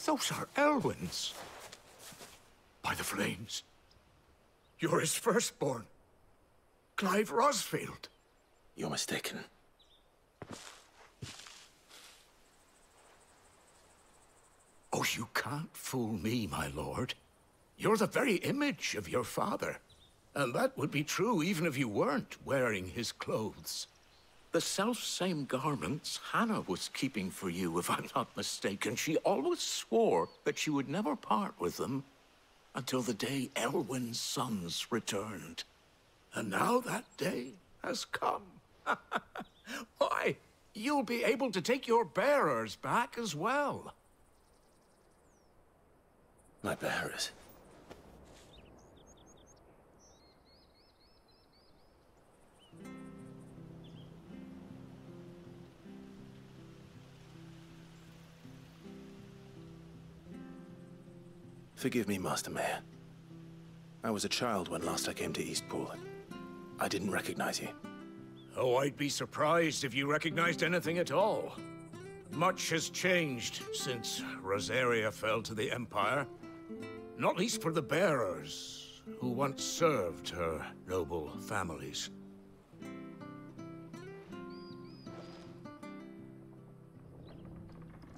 Those are Elwyn's. By the flames. You're his firstborn. Clive Rosfield. You're mistaken. Oh, you can't fool me, my lord. You're the very image of your father. And that would be true even if you weren't wearing his clothes. The self-same garments Hannah was keeping for you, if I'm not mistaken. She always swore that she would never part with them until the day Elwyn's sons returned. And now that day has come. Why, you'll be able to take your bearers back as well. My bearers? Forgive me, Master Mayor. I was a child when last I came to Eastpool. I didn't recognize you. Oh, I'd be surprised if you recognized anything at all. Much has changed since Rosaria fell to the Empire. Not least for the bearers, who once served her noble families.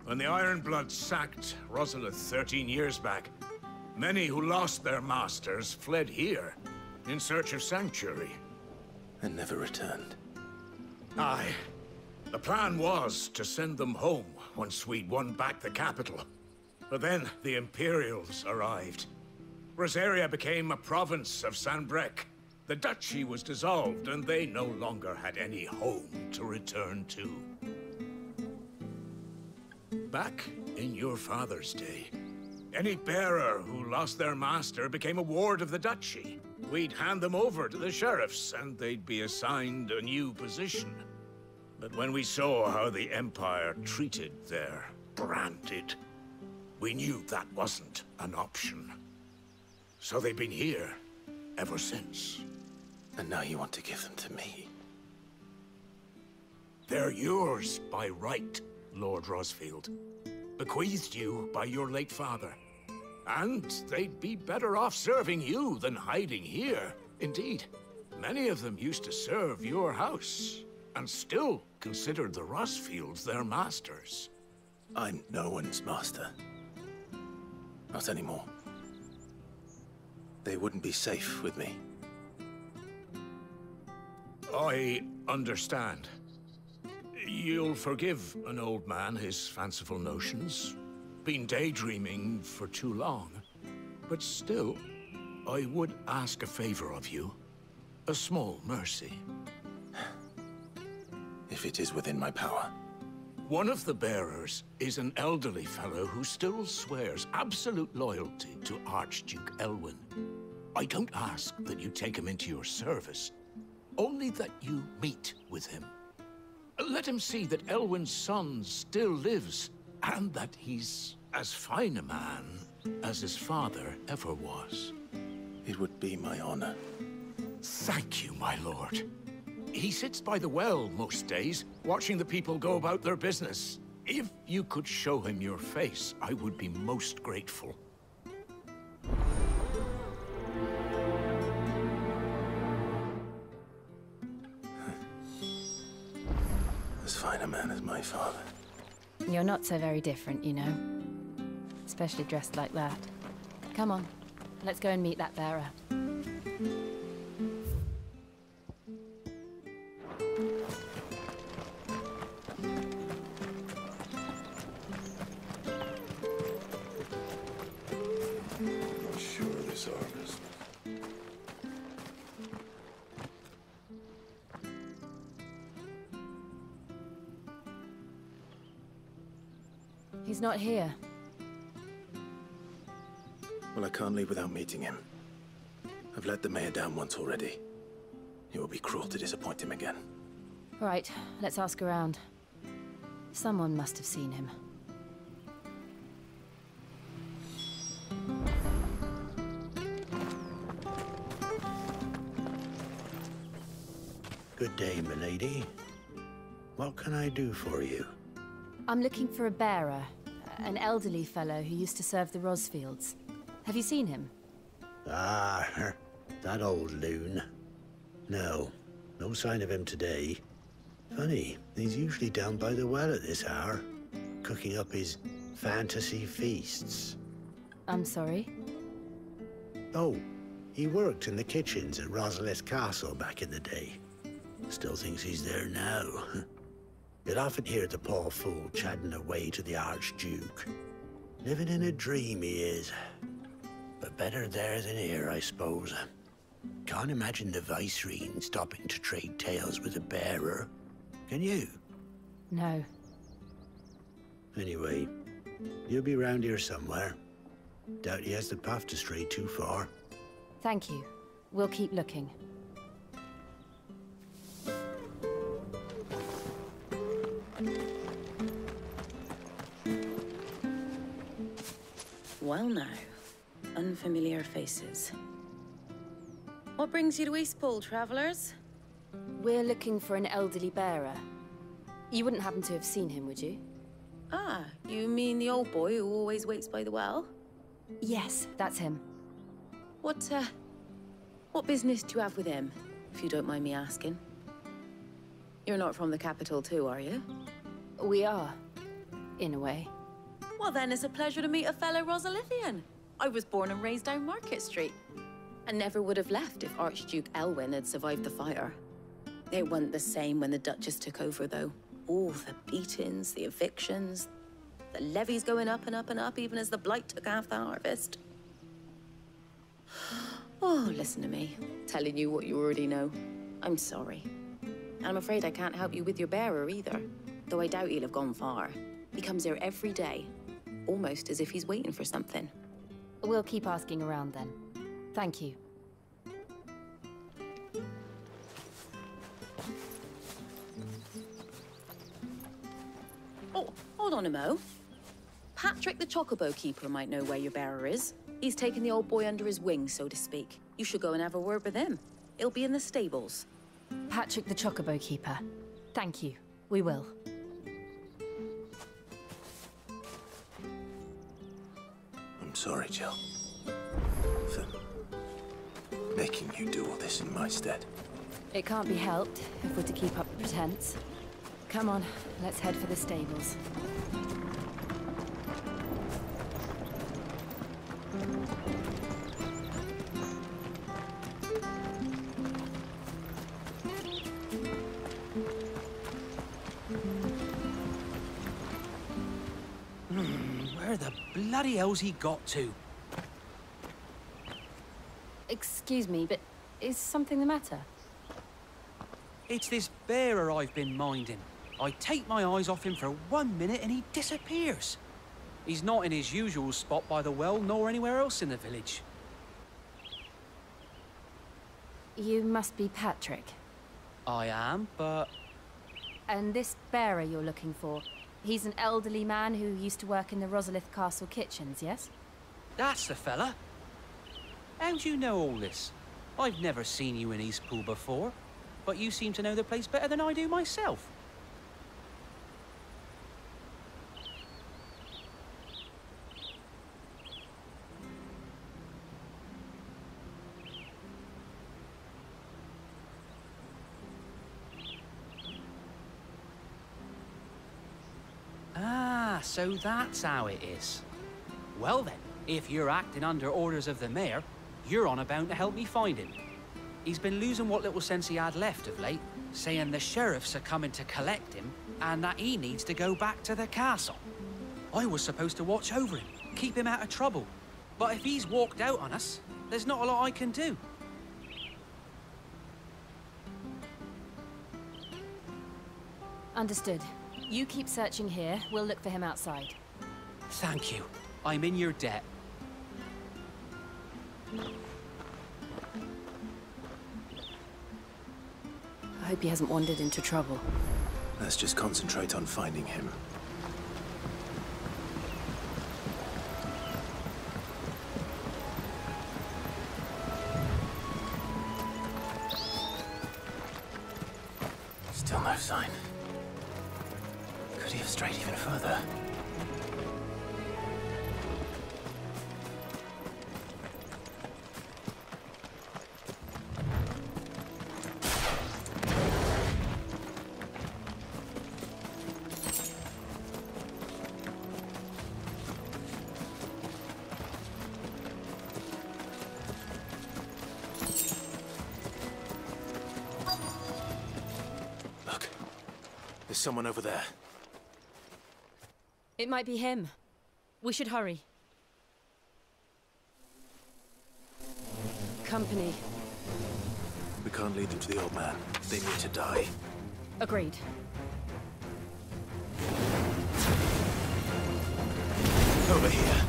When the Ironbloods sacked Rosalith 13 years back, many who lost their masters fled here, in search of sanctuary. And never returned. Aye. The plan was to send them home once we'd won back the capital. But then the Imperials arrived. Rosaria became a province of Sanbreque. The duchy was dissolved, and they no longer had any home to return to. Back in your father's day, any bearer who lost their master became a ward of the duchy. We'd hand them over to the sheriffs, and they'd be assigned a new position. But when we saw how the Empire treated their branded, we knew that wasn't an option. So they've been here ever since. And now you want to give them to me? They're yours by right, Lord Rosfield. Bequeathed you by your late father. And they'd be better off serving you than hiding here. Indeed, many of them used to serve your house, and still considered the Rosfields their masters. I'm no one's master. Not anymore. They wouldn't be safe with me. I understand. You'll forgive an old man his fanciful notions. Been daydreaming for too long. But still, I would ask a favor of you. A small mercy. If it is within my power. One of the bearers is an elderly fellow who still swears absolute loyalty to Archduke Elwyn. I don't ask that you take him into your service, only that you meet with him. Let him see that Elwyn's son still lives, and that he's as fine a man as his father ever was. It would be my honor. Thank you, my lord. He sits by the well most days, watching the people go about their business. If you could show him your face, I would be most grateful. As fine a man as my father. You're not so very different, you know. Especially dressed like that. Come on, let's go and meet that bearer. He's not here. Well, I can't leave without meeting him. I've let the mayor down once already. It would be cruel to disappoint him again. Right, let's ask around. Someone must have seen him. Good day, milady. What can I do for you? I'm looking for a bearer. an elderly fellow who used to serve the Rosfields. Have you seen him? Ah, that old loon. No, no sign of him today. Funny, he's usually down by the well at this hour, cooking up his fantasy feasts. I'm sorry? Oh, he worked in the kitchens at Rosalith Castle back in the day. Still thinks he's there now. You'd often hear the poor fool chatting away to the Archduke. Living in a dream he is. But better there than here, I suppose. Can't imagine the Viceroy stopping to trade tales with a bearer. Can you? No. Anyway, you'll be round here somewhere. Doubt he has the path to stray too far. Thank you. We'll keep looking. Well now, unfamiliar faces. What brings you to Eastpool, travellers? We're looking for an elderly bearer. You wouldn't happen to have seen him, would you? Ah, you mean the old boy who always waits by the well? Yes, that's him. What business do you have with him, if you don't mind me asking? You're not from the capital too, are you? We are, in a way. Well then, it's a pleasure to meet a fellow Rosalithian. I was born and raised down Market Street. And never would have left if Archduke Elwyn had survived the fire. It wasn't the same when the Duchess took over, though. All the beatings, the evictions, the levies going up and up and up, even as the blight took half the harvest. Oh, listen to me, telling you what you already know. I'm sorry. And I'm afraid I can't help you with your bearer either, though I doubt he'll have gone far. He comes here every day, almost as if he's waiting for something. We'll keep asking around then. Thank you. Oh, hold on a mo. Patrick the Chocobo Keeper might know where your bearer is. He's taken the old boy under his wing, so to speak. You should go and have a word with him. He'll be in the stables. Patrick the Chocobo Keeper. Thank you. We will. I'm sorry, Jill. For making you do all this in my stead. It can't be helped if we're to keep up the pretense. Come on, let's head for the stables. Where the bloody hell's he got to? Excuse me, but is something the matter? It's this bearer I've been minding. I take my eyes off him for 1 minute and he disappears. He's not in his usual spot by the well, nor anywhere else in the village. You must be Patrick. I am, but... And this bearer you're looking for, he's an elderly man who used to work in the Rosalith Castle kitchens, yes? That's the fella. How'd you know all this? I've never seen you in Eastpool before, but you seem to know the place better than I do myself. Ah, so that's how it is. Well then, if you're acting under orders of the mayor, you're on about to help me find him. He's been losing what little sense he had left of late, saying the sheriffs are coming to collect him and that he needs to go back to the castle. I was supposed to watch over him, keep him out of trouble. But if he's walked out on us, there's not a lot I can do. Understood. You keep searching here, we'll look for him outside. Thank you. I'm in your debt. I hope he hasn't wandered into trouble. Let's just concentrate on finding him. Still no sign. Could he have strayed even further? There's someone over there. It might be him. We should hurry. Company. We can't lead them to the old man. They need to die. Agreed. Over here.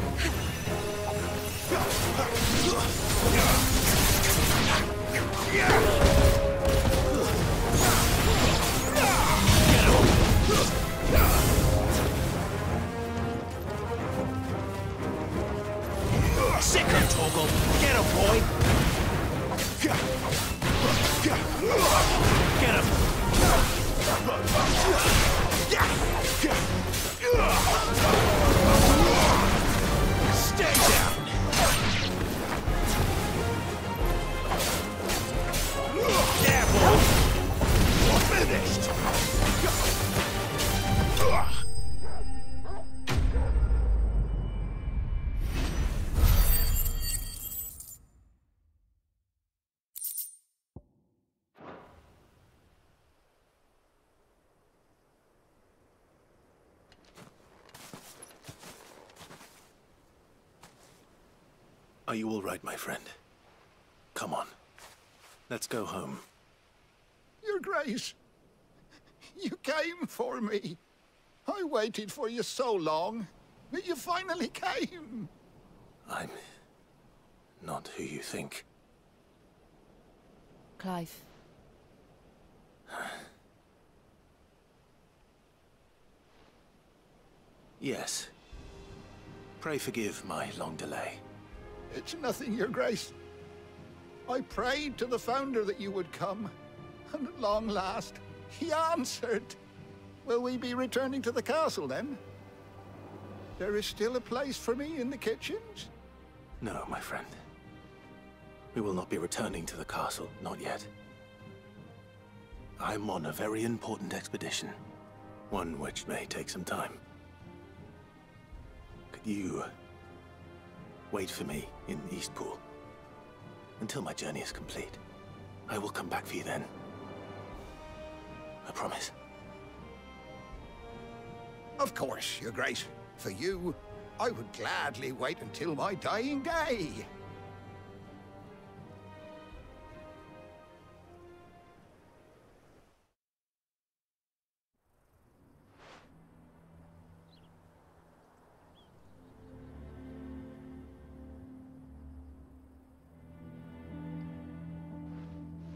Sick him, Toggle! Get him, boy! Get him! Stay down! Yeah, boy! Finished! Are you all right, my friend? Come on. Let's go home. Your Grace, you came for me. I waited for you so long, but you finally came. I'm not who you think. Clive. Yes. Pray forgive my long delay. It's nothing, Your Grace. I prayed to the Founder that you would come, and at long last, he answered. Will we be returning to the castle, then? There is still a place for me in the kitchens? No, my friend. We will not be returning to the castle, not yet. I'm on a very important expedition, one which may take some time. Could you wait for me in Eastpool until my journey is complete? I will come back for you then. I promise. Of course, Your Grace. For you, I would gladly wait until my dying day.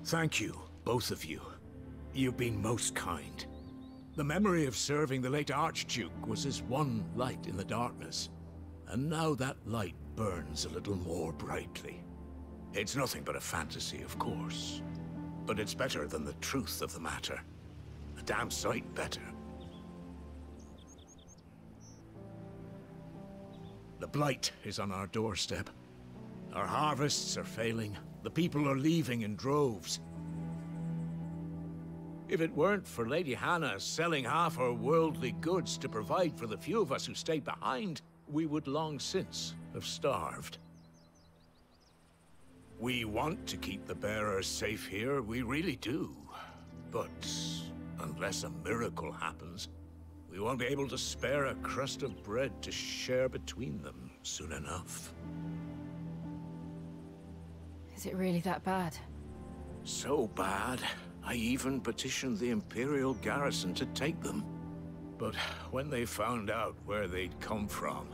Thank you, both of you. You've been most kind. The memory of serving the late Archduke was as one light in the darkness, and now that light burns a little more brightly. It's nothing but a fantasy, of course, but it's better than the truth of the matter. A damn sight better. The blight is on our doorstep. Our harvests are failing. The people are leaving in droves. If it weren't for Lady Hannah selling half her worldly goods to provide for the few of us who stayed behind, we would long since have starved. We want to keep the bearers safe here, we really do. But unless a miracle happens, we won't be able to spare a crust of bread to share between them soon enough. Is it really that bad? So bad, I even petitioned the Imperial garrison to take them. But when they found out where they'd come from,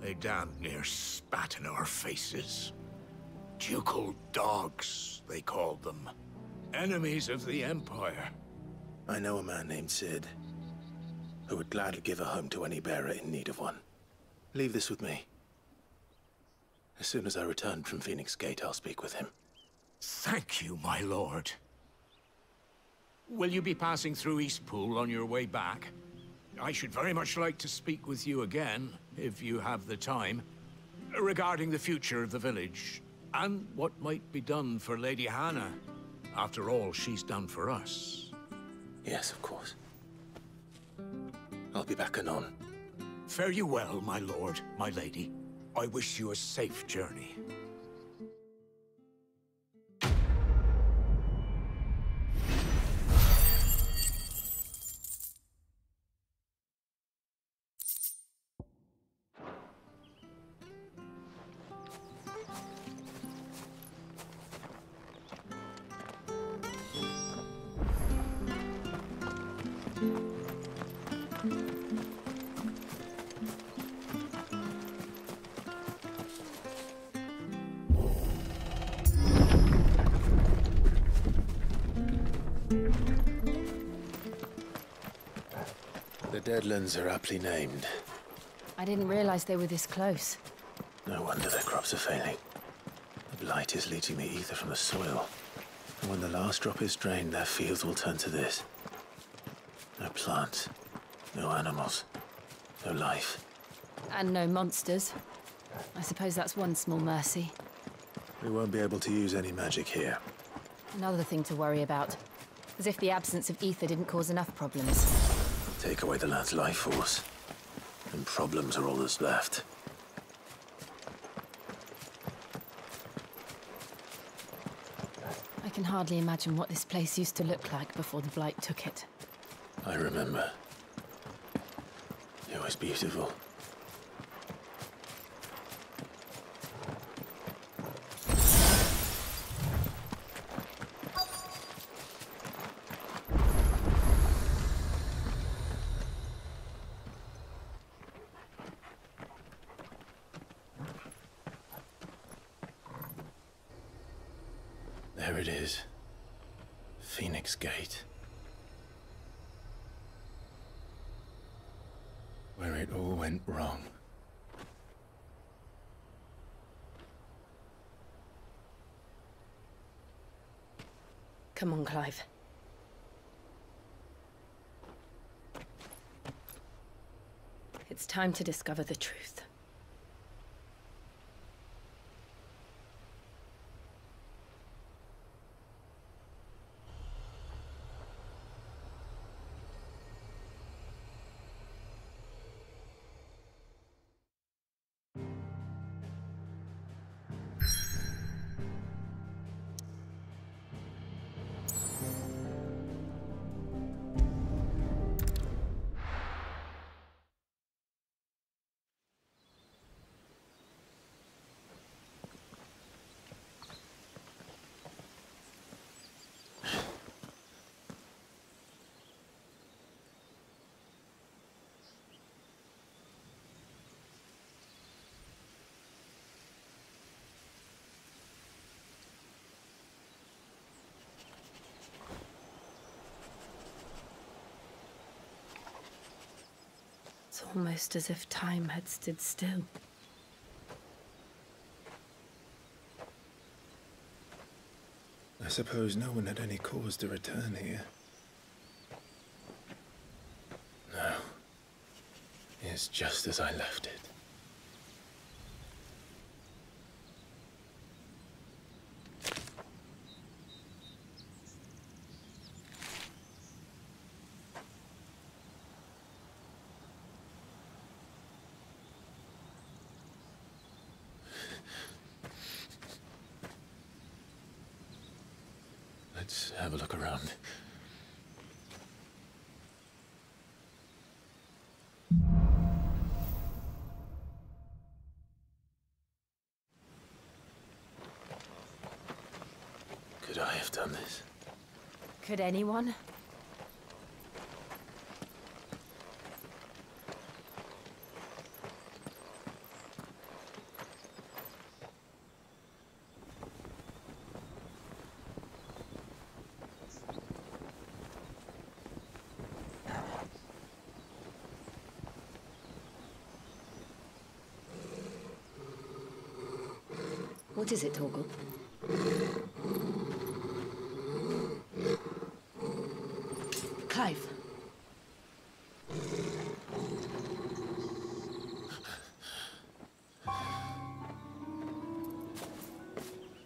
they damn near spat in our faces. Ducal dogs, they called them. Enemies of the Empire. I know a man named Sid, who would gladly give a home to any bearer in need of one. Leave this with me. As soon as I return from Phoenix Gate, I'll speak with him. Thank you, my lord. Will you be passing through Eastpool on your way back? I should very much like to speak with you again, if you have the time, regarding the future of the village, and what might be done for Lady Hannah. After all she's done for us. Yes, of course. I'll be back anon. Fare you well, my lord, my lady. I wish you a safe journey. The Deadlands are aptly named. I didn't realize they were this close. No wonder their crops are failing. The blight is leaching the ether from the soil. And when the last drop is drained, their fields will turn to this. No plants, no animals, no life. And no monsters. I suppose that's one small mercy. We won't be able to use any magic here. Another thing to worry about. As if the absence of ether didn't cause enough problems. Take away the lad's life force, and problems are all that's left. I can hardly imagine what this place used to look like before the blight took it. I remember. It was beautiful. There it is. Phoenix Gate. Where it all went wrong. Come on, Clive. It's time to discover the truth. It's almost as if time had stood still. I suppose no one had any cause to return here. No. It's just as I left it. Let's have a look around. Could I have done this? Could anyone? What is it, Torgal? Clive.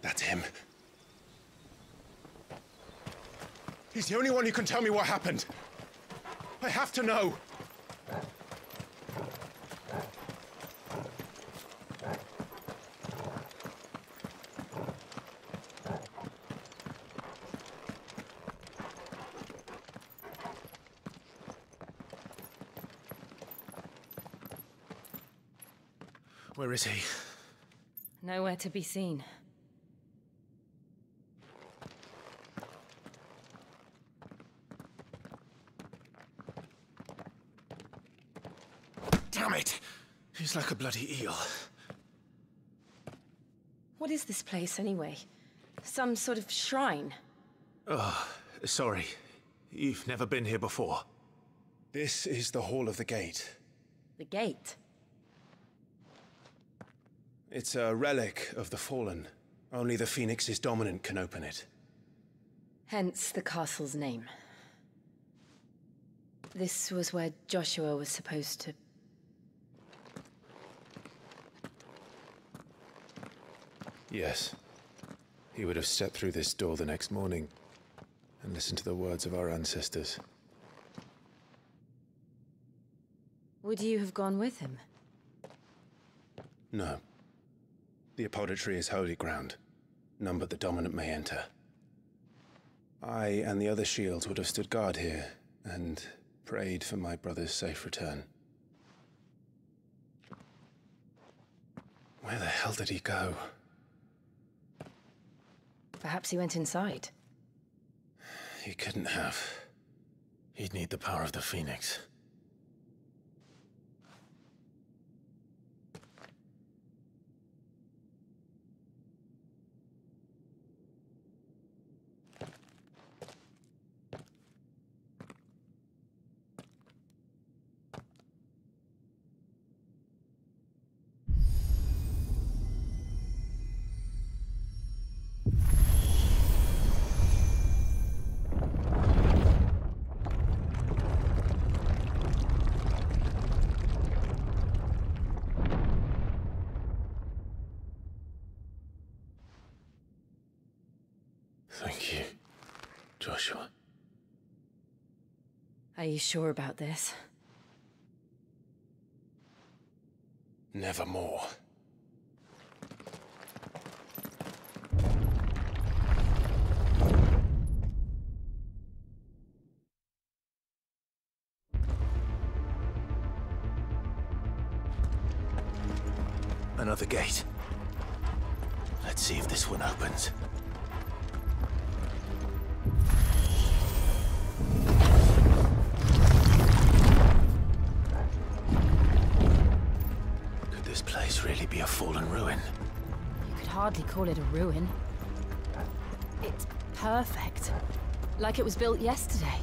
That's him. He's the only one who can tell me what happened. I have to know. Where is he? Nowhere to be seen. Damn it! He's like a bloody eel. What is this place, anyway? Some sort of shrine? Oh, Sorry. You've never been here before. This is the Hall of the Gate. The gate? It's a relic of the Fallen. Only the Phoenix's dominant can open it. Hence the castle's name. This was where Joshua was supposed to... Yes. He would have stepped through this door the next morning and listened to the words of our ancestors. Would you have gone with him? No. The apodatory is holy ground. None but the dominant may enter. I and the other shields would have stood guard here and prayed for my brother's safe return. Where the hell did he go? Perhaps he went inside. He couldn't have. He'd need the power of the Phoenix. Thank you, Joshua. Are you sure about this? Nevermore. Another gate. Let's see if this one opens. Could this place really be a fallen ruin? You could hardly call it a ruin. It's perfect. Like it was built yesterday.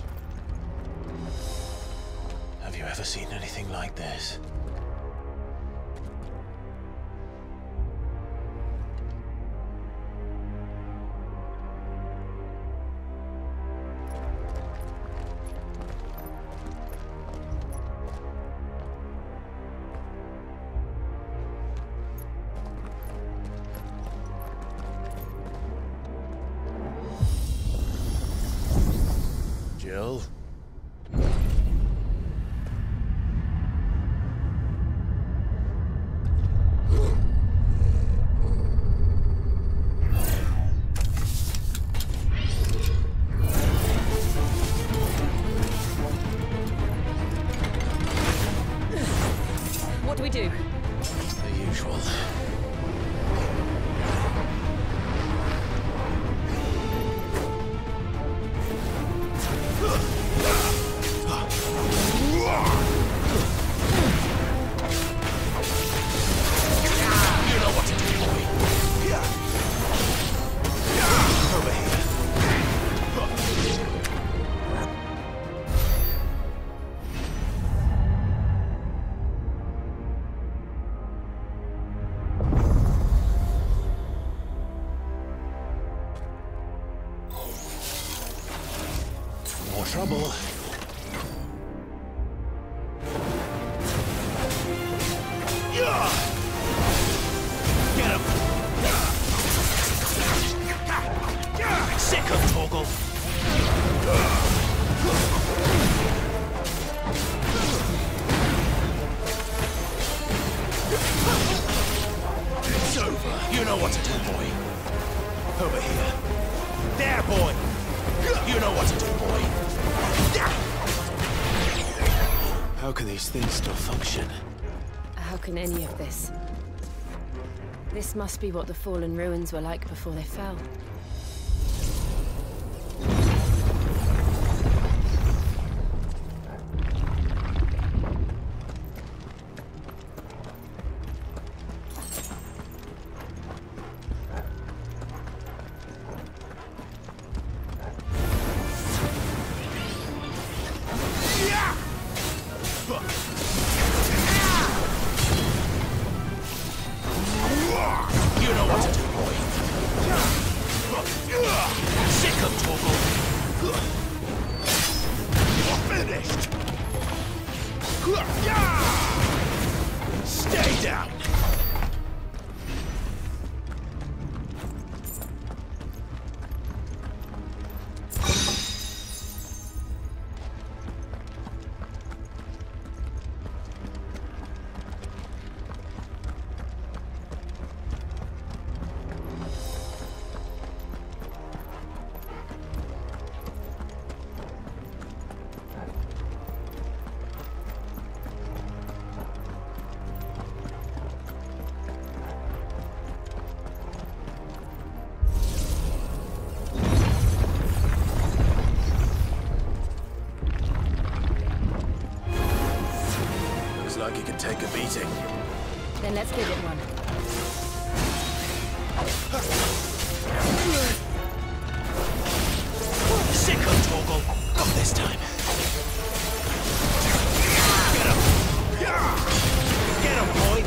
Have you ever seen anything like this? Jill? What do we do? The usual. More trouble. Get him! Sick of Toggle! It's over. You know what to do, boy. Over here. There, boy! You know what to do, boy. How can these things still function? How can any of this? This must be what the fallen ruins were like before they fell. Sick of Toggle. You're finished. Stay down. Like it can take a beating. Then let's give it one. Sick of Toggle. Not this time. Get him. Get him, boy.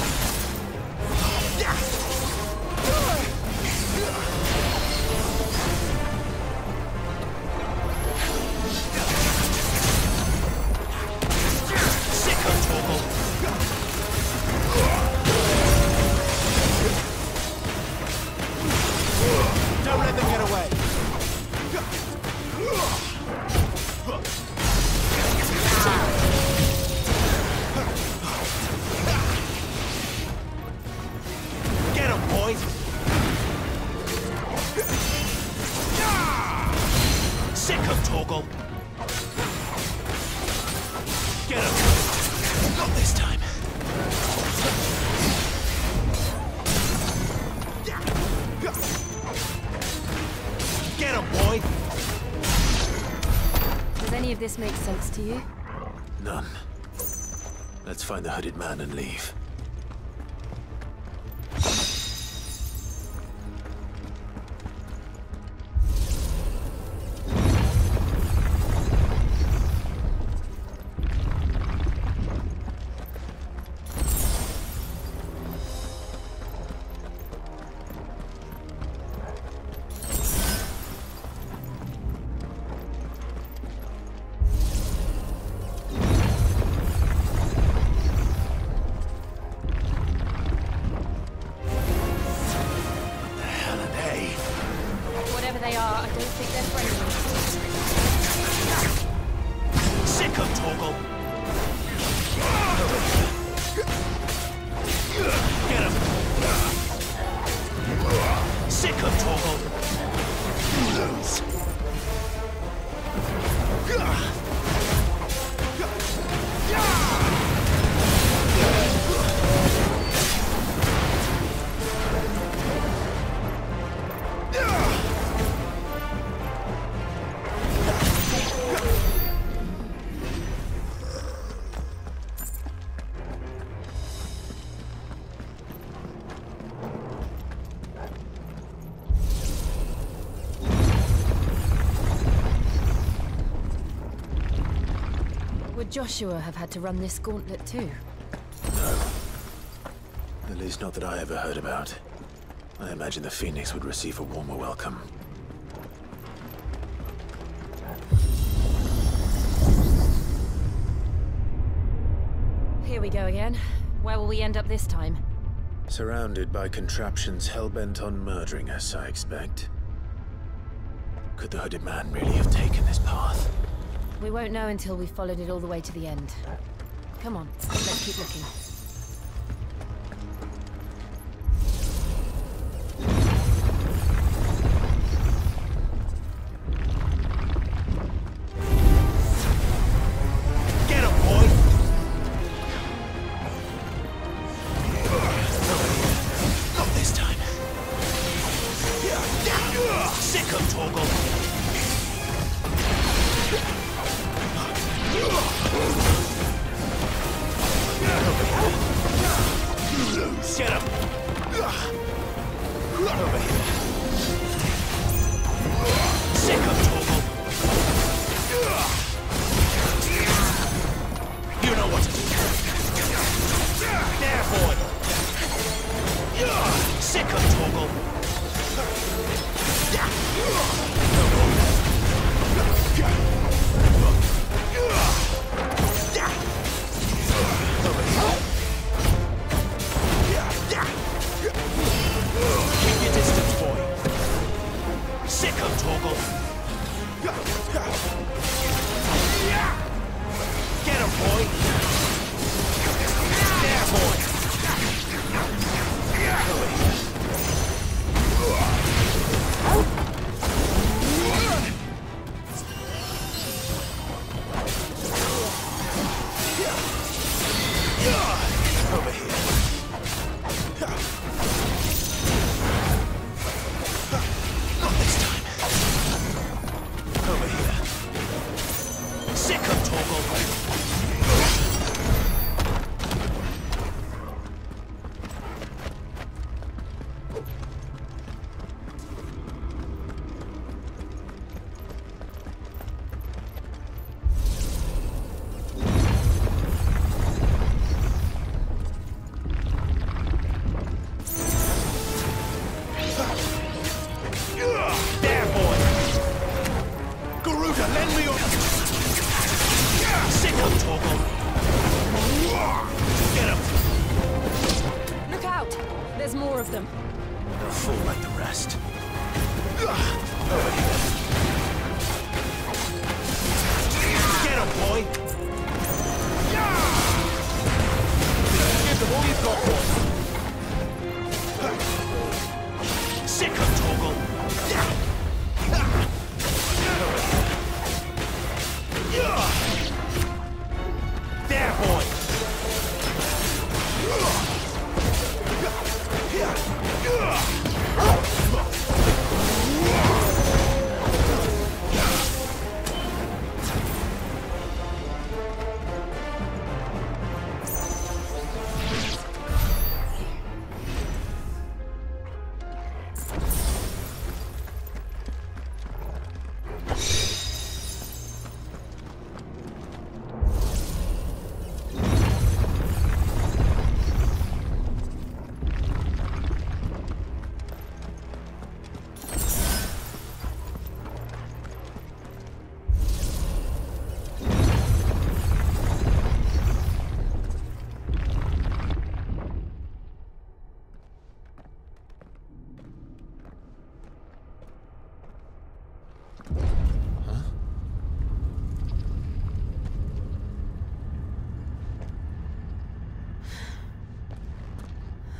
Sick of Toggle. Don't let them get away. Get him, boys. Sick of Toggle. Get him. Not this time. Get him, boy! Does any of this make sense to you? None. Let's find the hooded man and leave. Sick of Toggle. Get him. Sick of Toggle. Lose. Would Joshua have had to run this gauntlet too? No. At least not that I ever heard about. I imagine the Phoenix would receive a warmer welcome. Here we go again. Where will we end up this time? Surrounded by contraptions hell-bent on murdering us, I expect. Could the hooded man really have taken this path? We won't know until we've followed it all the way to the end. Come on, let's keep looking. Get him, boy! Not this time. Sick of Toggle. Get him! Over here. Sick of Toggle. You know what to do. There, boy. Sick of Toggle. Torgal. Get him! Look out! There's more of them. They'll fall like the rest. Over here. Get him, boy! Give them all you've got, boy! Sick of Torgal! There, boy!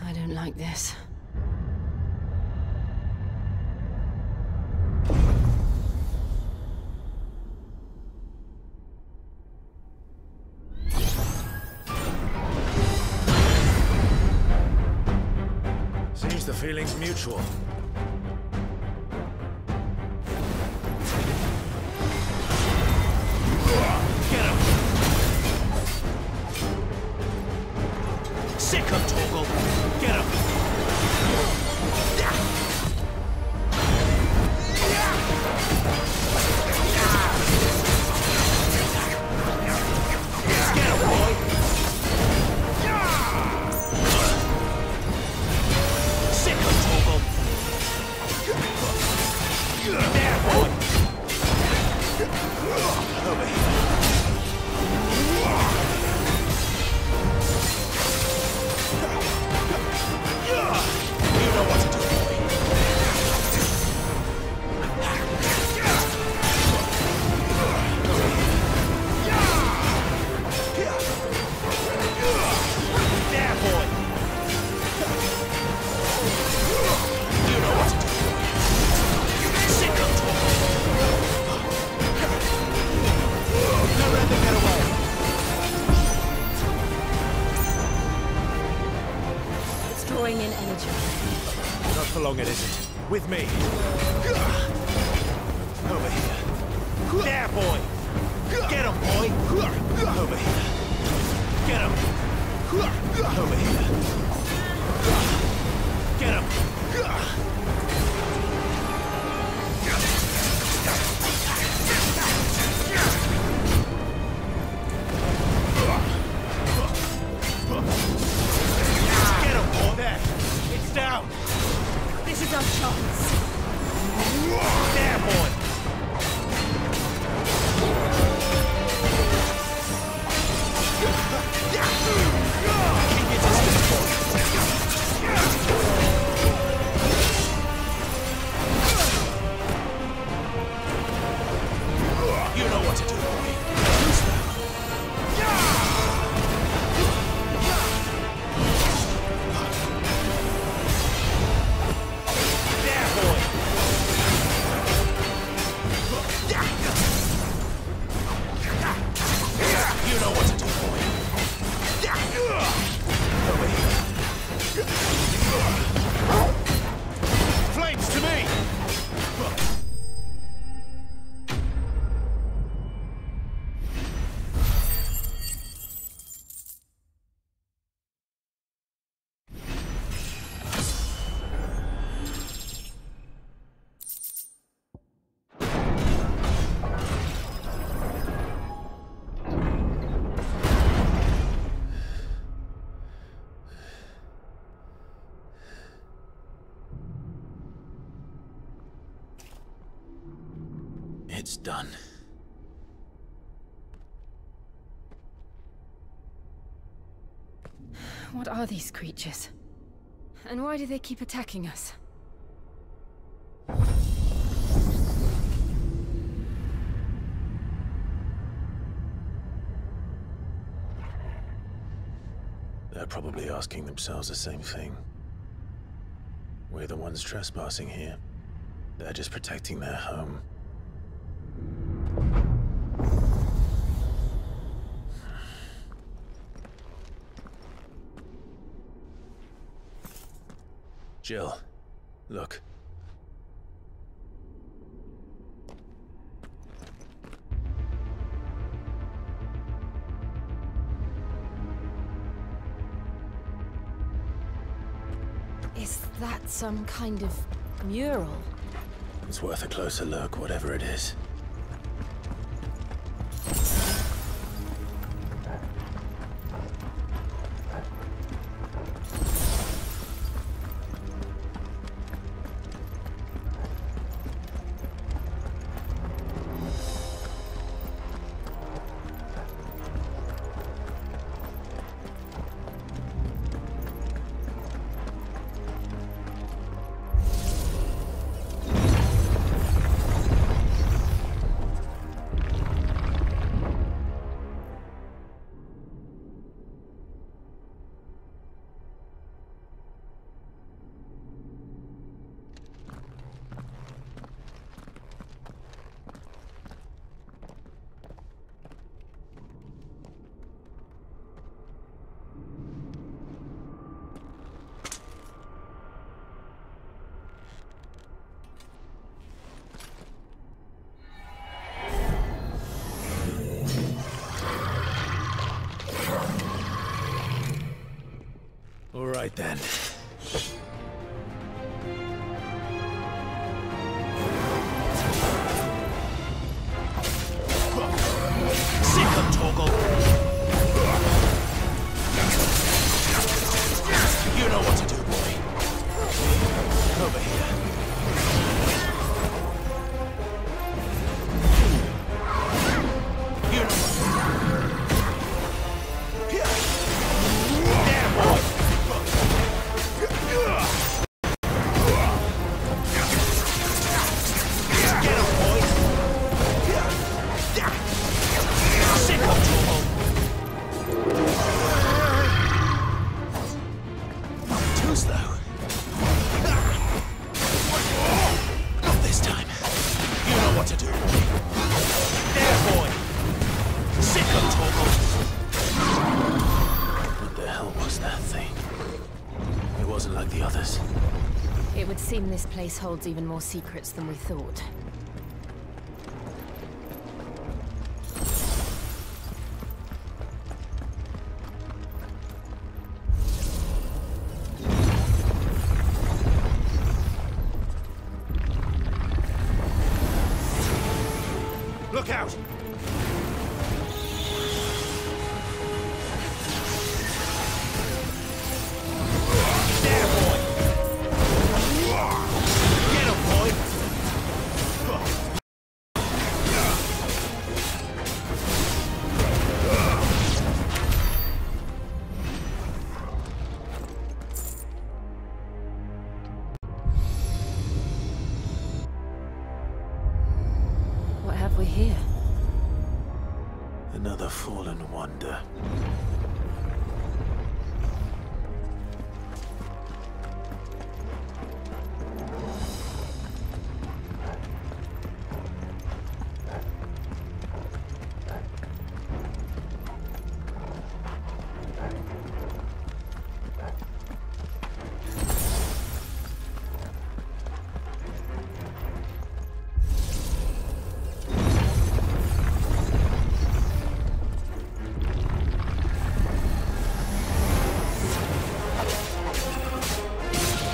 I don't like this. Seems the feeling's mutual. Get him! Sick of Torgal! Get him! Get him, boy! Sick of Torgal! There, boy! Over here. You know what to do, boy. There, boy. You know what to do, boy. Sick of Torgal. Never let them get away. It's drawing in energy. Not for long, it isn't. With me. Over here. There, boy. Get him, boy. Over here. Get him. Over here. Get him. Get him, boy. There. It's down. This is our chance. There, boy. Keep your distance, boy. You know what to do, boy. Who's that? There, boy. You know what to do, boy. Over here. Flames to me! It's done. What are these creatures? And why do they keep attacking us? They're probably asking themselves the same thing. We're the ones trespassing here. They're just protecting their home. Jill, look. Is that some kind of mural? It's worth a closer look, whatever it is. All right then. You know what to do, boy. Over here. You know what to do. There, boy. Get him, boy. Sick of trouble. Too slow. Not this time. You know what to do. There, boy. Sick of trouble. What the hell was that thing? It wasn't like the others. It would seem this place holds even more secrets than we thought. Look out! There, boy! Get him, boy! What have we here? Another fallen wonder.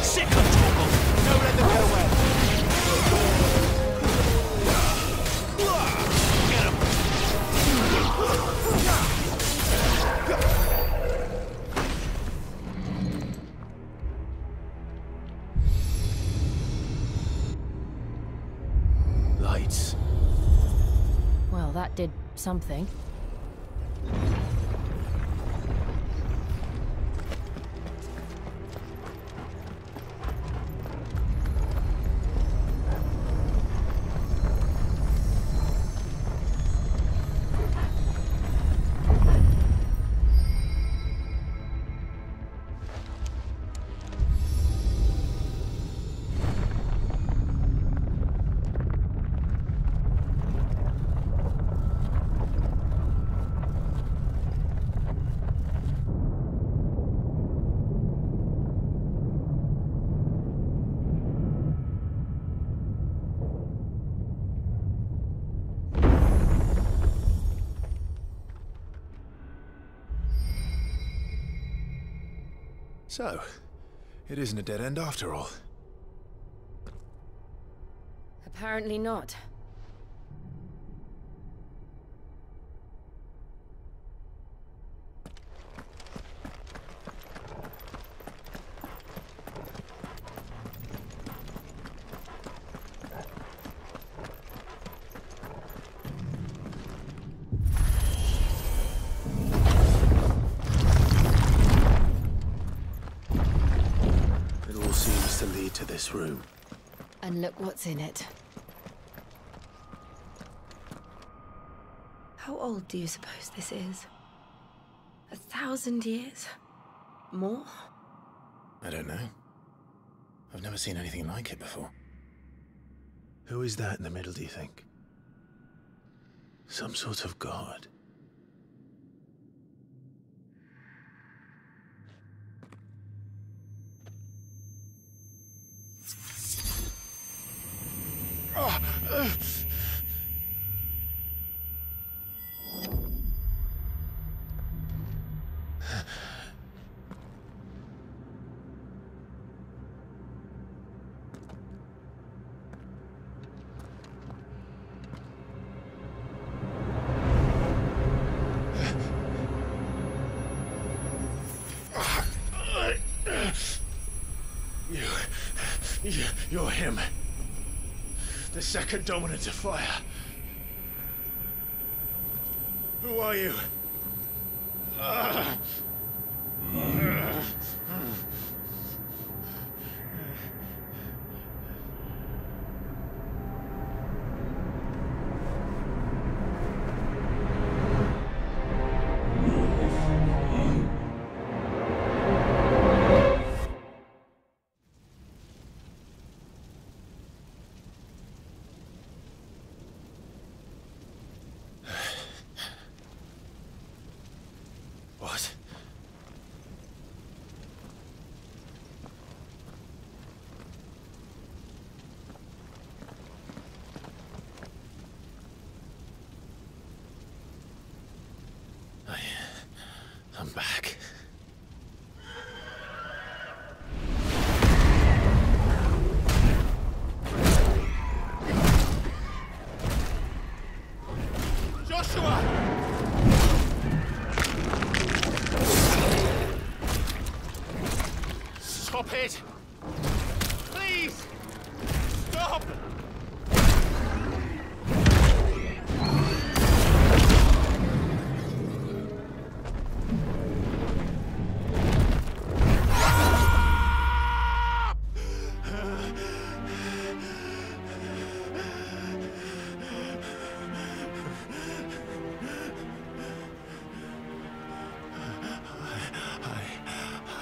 Sick of trouble! Don't let them get away! Get him! Lights. Well, that did something. So, it isn't a dead end after all. Apparently not. It all seems to lead to this room. And look what's in it. How old do you suppose this is? 1,000 years? More? I don't know. I've never seen anything like it before. Who is that in the middle, do you think? Some sort of god? You're him. The second dominant of fire. Who are you? What? I'm back. Joshua! Stop it! Please! Stop!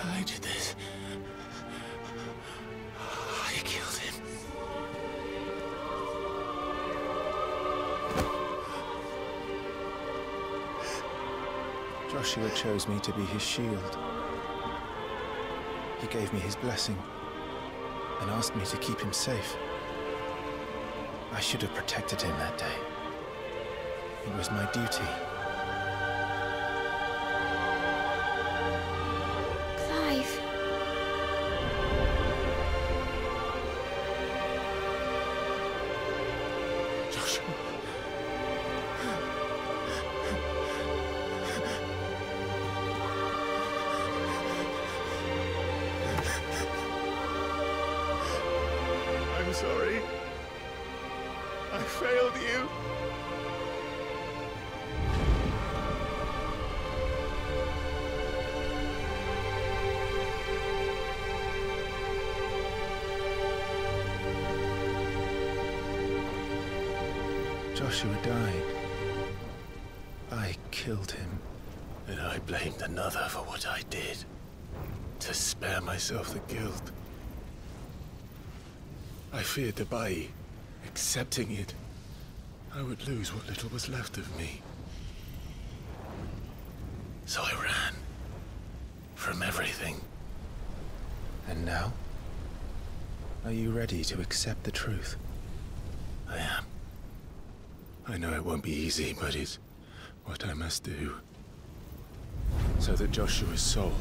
I did this. I killed him. Joshua chose me to be his shield. He gave me his blessing and asked me to keep him safe. I should have protected him that day. It was my duty. Clive. Joshua. I'm sorry. I failed you. Joshua died. I killed him. And I blamed another for what I did. To spare myself the guilt. I feared that by accepting it, I would lose what little was left of me. So I ran. From everything. And now? Are you ready to accept the truth? I am. I know it won't be easy, but it's what I must do. So that Joshua's soul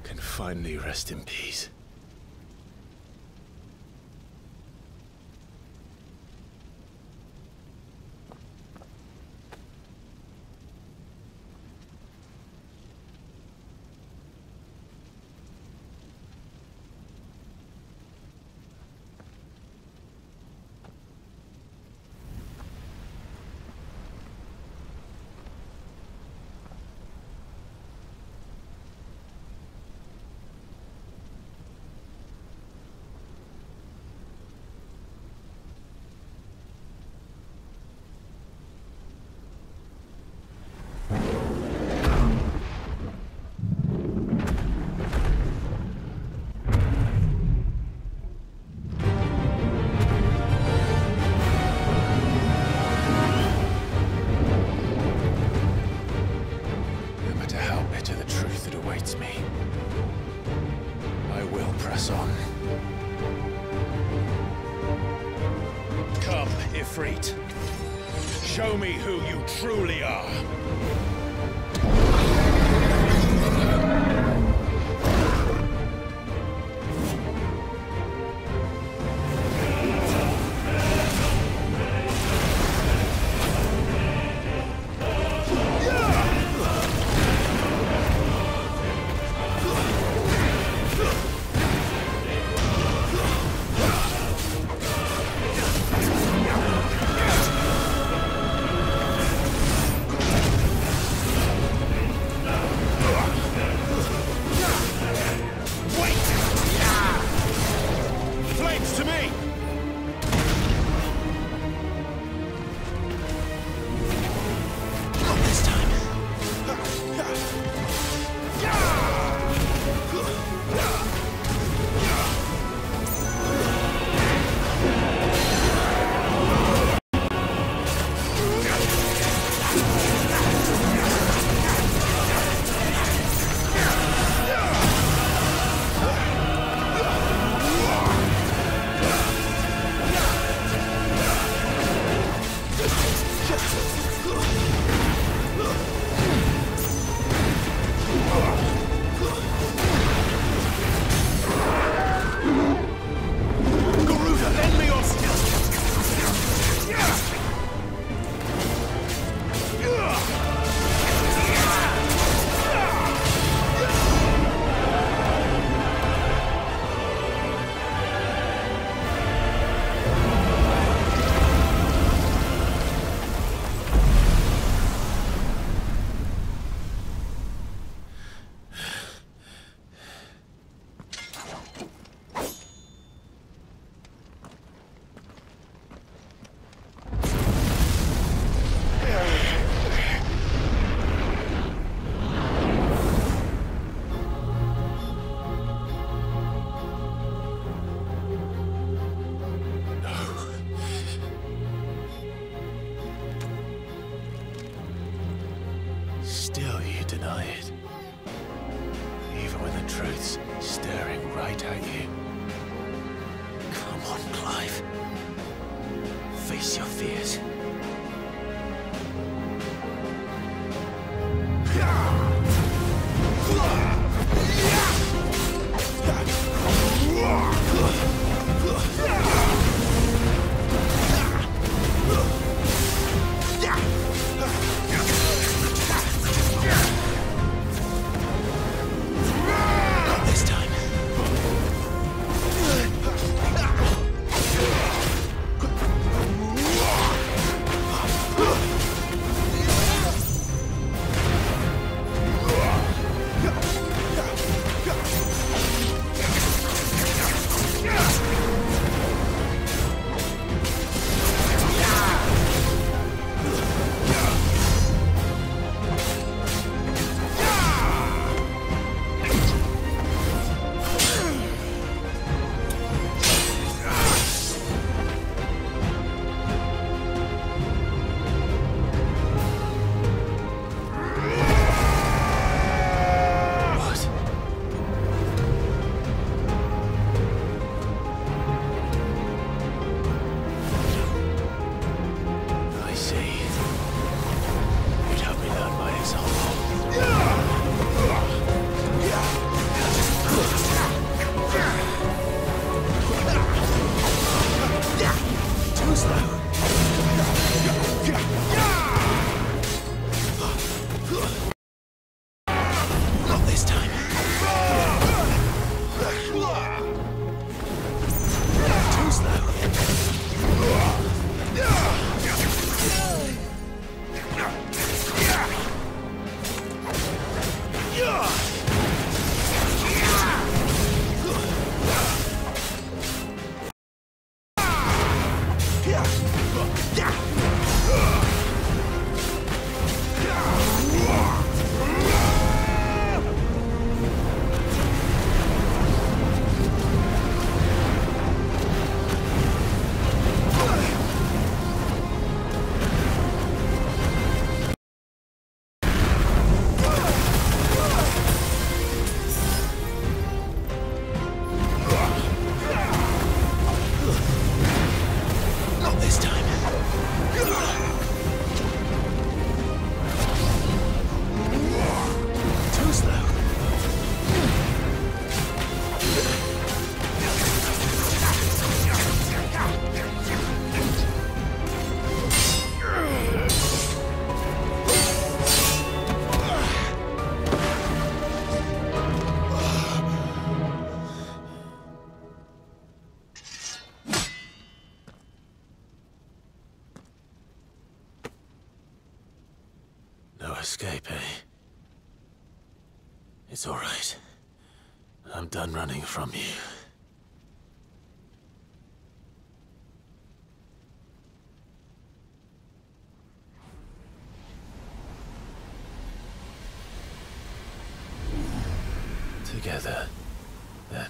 can finally rest in peace. Ifrit. Show me who you truly are. Still you deny it. Even when the truth's staring right at you. Come on, Clive. Face your fears. Escape, eh? It's all right. I'm done running from you. Together, then.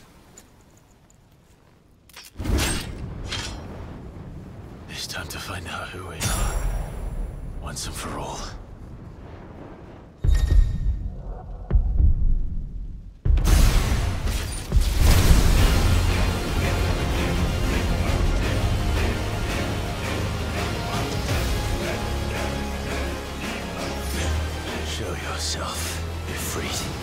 It's time to find out who we are, once and for all. Yourself, Ifrit.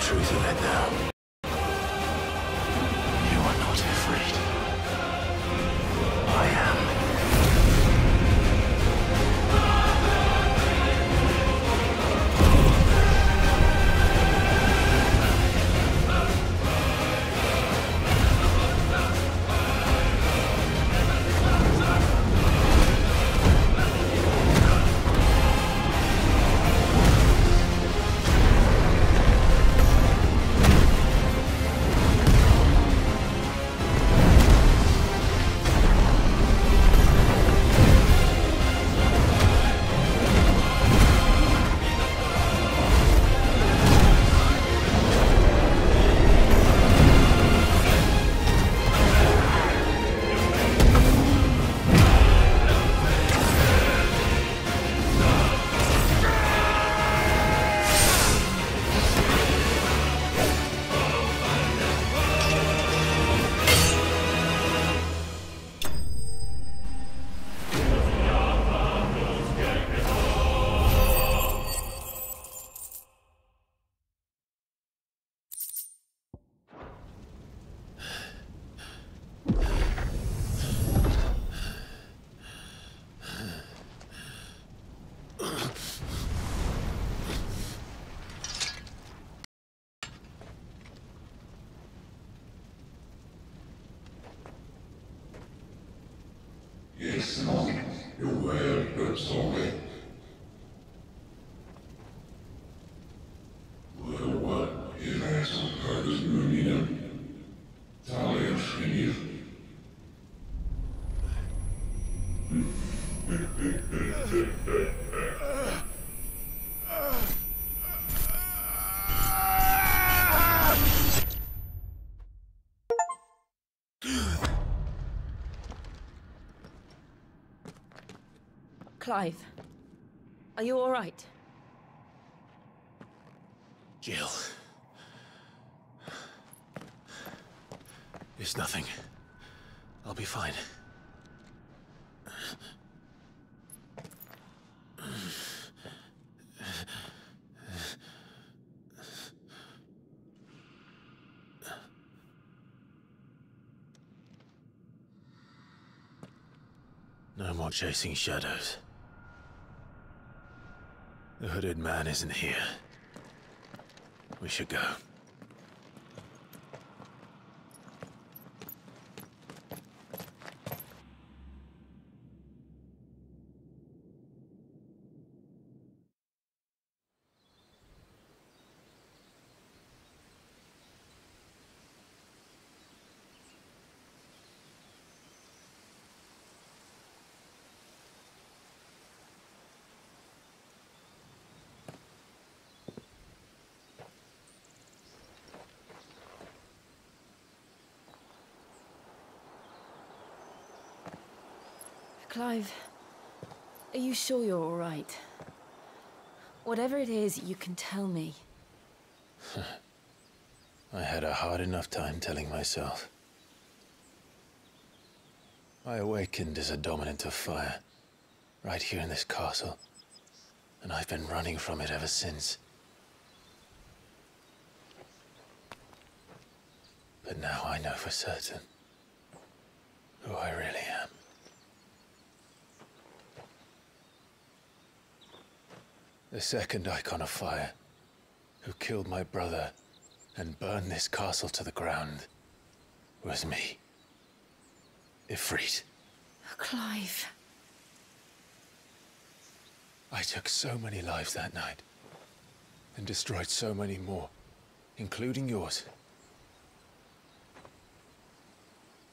truth of it now. You are not Ifrit. I am. Clive, are you all right? Jill. It's nothing. I'll be fine. No more chasing shadows. The hooded man isn't here. We should go. Clive, are you sure you're all right? Whatever it is, you can tell me. I had a hard enough time telling myself. I awakened as a dominant of fire, right here in this castle, and I've been running from it ever since. But now I know for certain who I really am. The second icon of fire, who killed my brother and burned this castle to the ground, was me. Ifrit. Clive. I took so many lives that night, and destroyed so many more, including yours.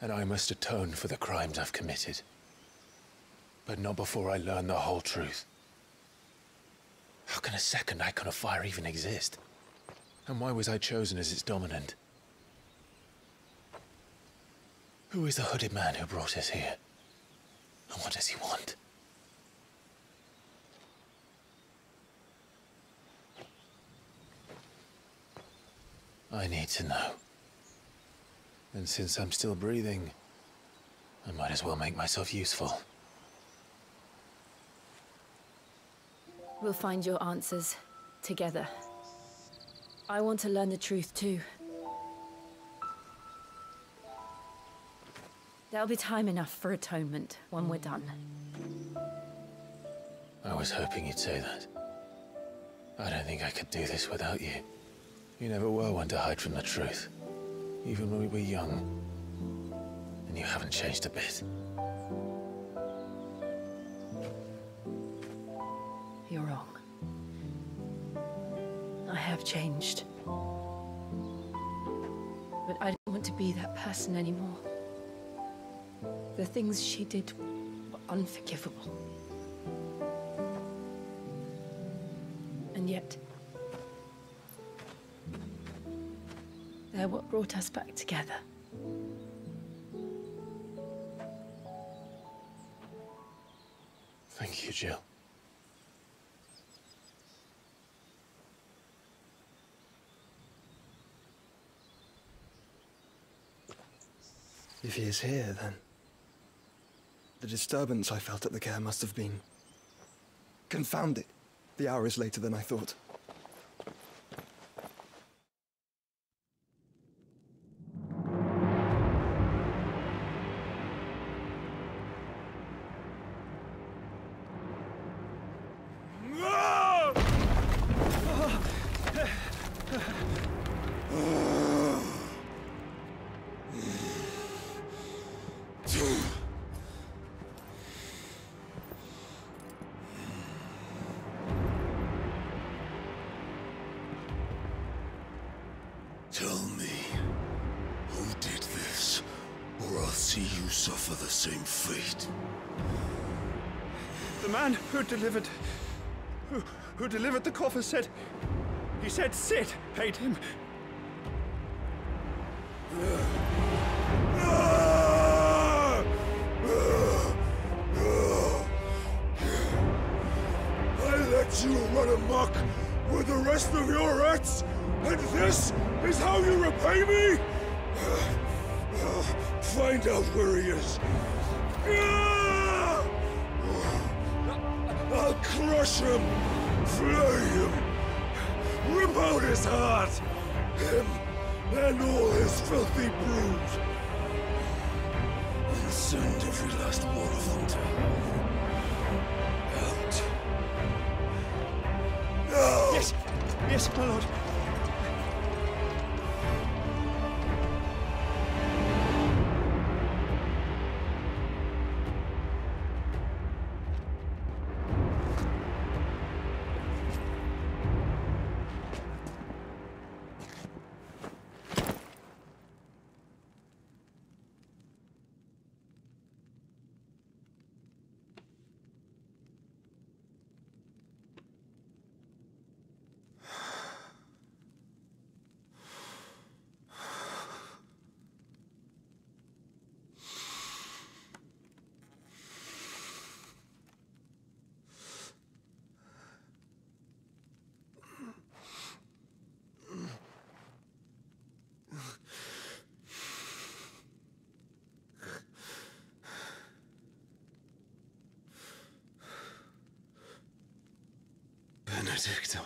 And I must atone for the crimes I've committed. But not before I learn the whole truth. How can a second icon of fire even exist? And why was I chosen as its dominant? Who is the hooded man who brought us here? And what does he want? I need to know. And since I'm still breathing, I might as well make myself useful. We'll find your answers together. I want to learn the truth too. There'll be time enough for atonement when we're done. I was hoping you'd say that. I don't think I could do this without you. You never were one to hide from the truth, even when we were young. And you haven't changed a bit. You're wrong. I have changed. But I don't want to be that person anymore. The things she did were unforgivable. And yet, they're what brought us back together. Thank you, Jill. If he is here, then the disturbance I felt at the care must have been confounded. The hour is later than I thought. Tell me, who did this, or I'll see you suffer the same fate. The man who delivered the coffer said, he said Sid paid him. let you run amok with the rest of your rats, and this is how you repay me? Find out where he is. I'll crush him, flay him, rip out his heart, him and all his filthy brood, and send every last one of them to out. No! Yes, yes, my lord. Benedicta.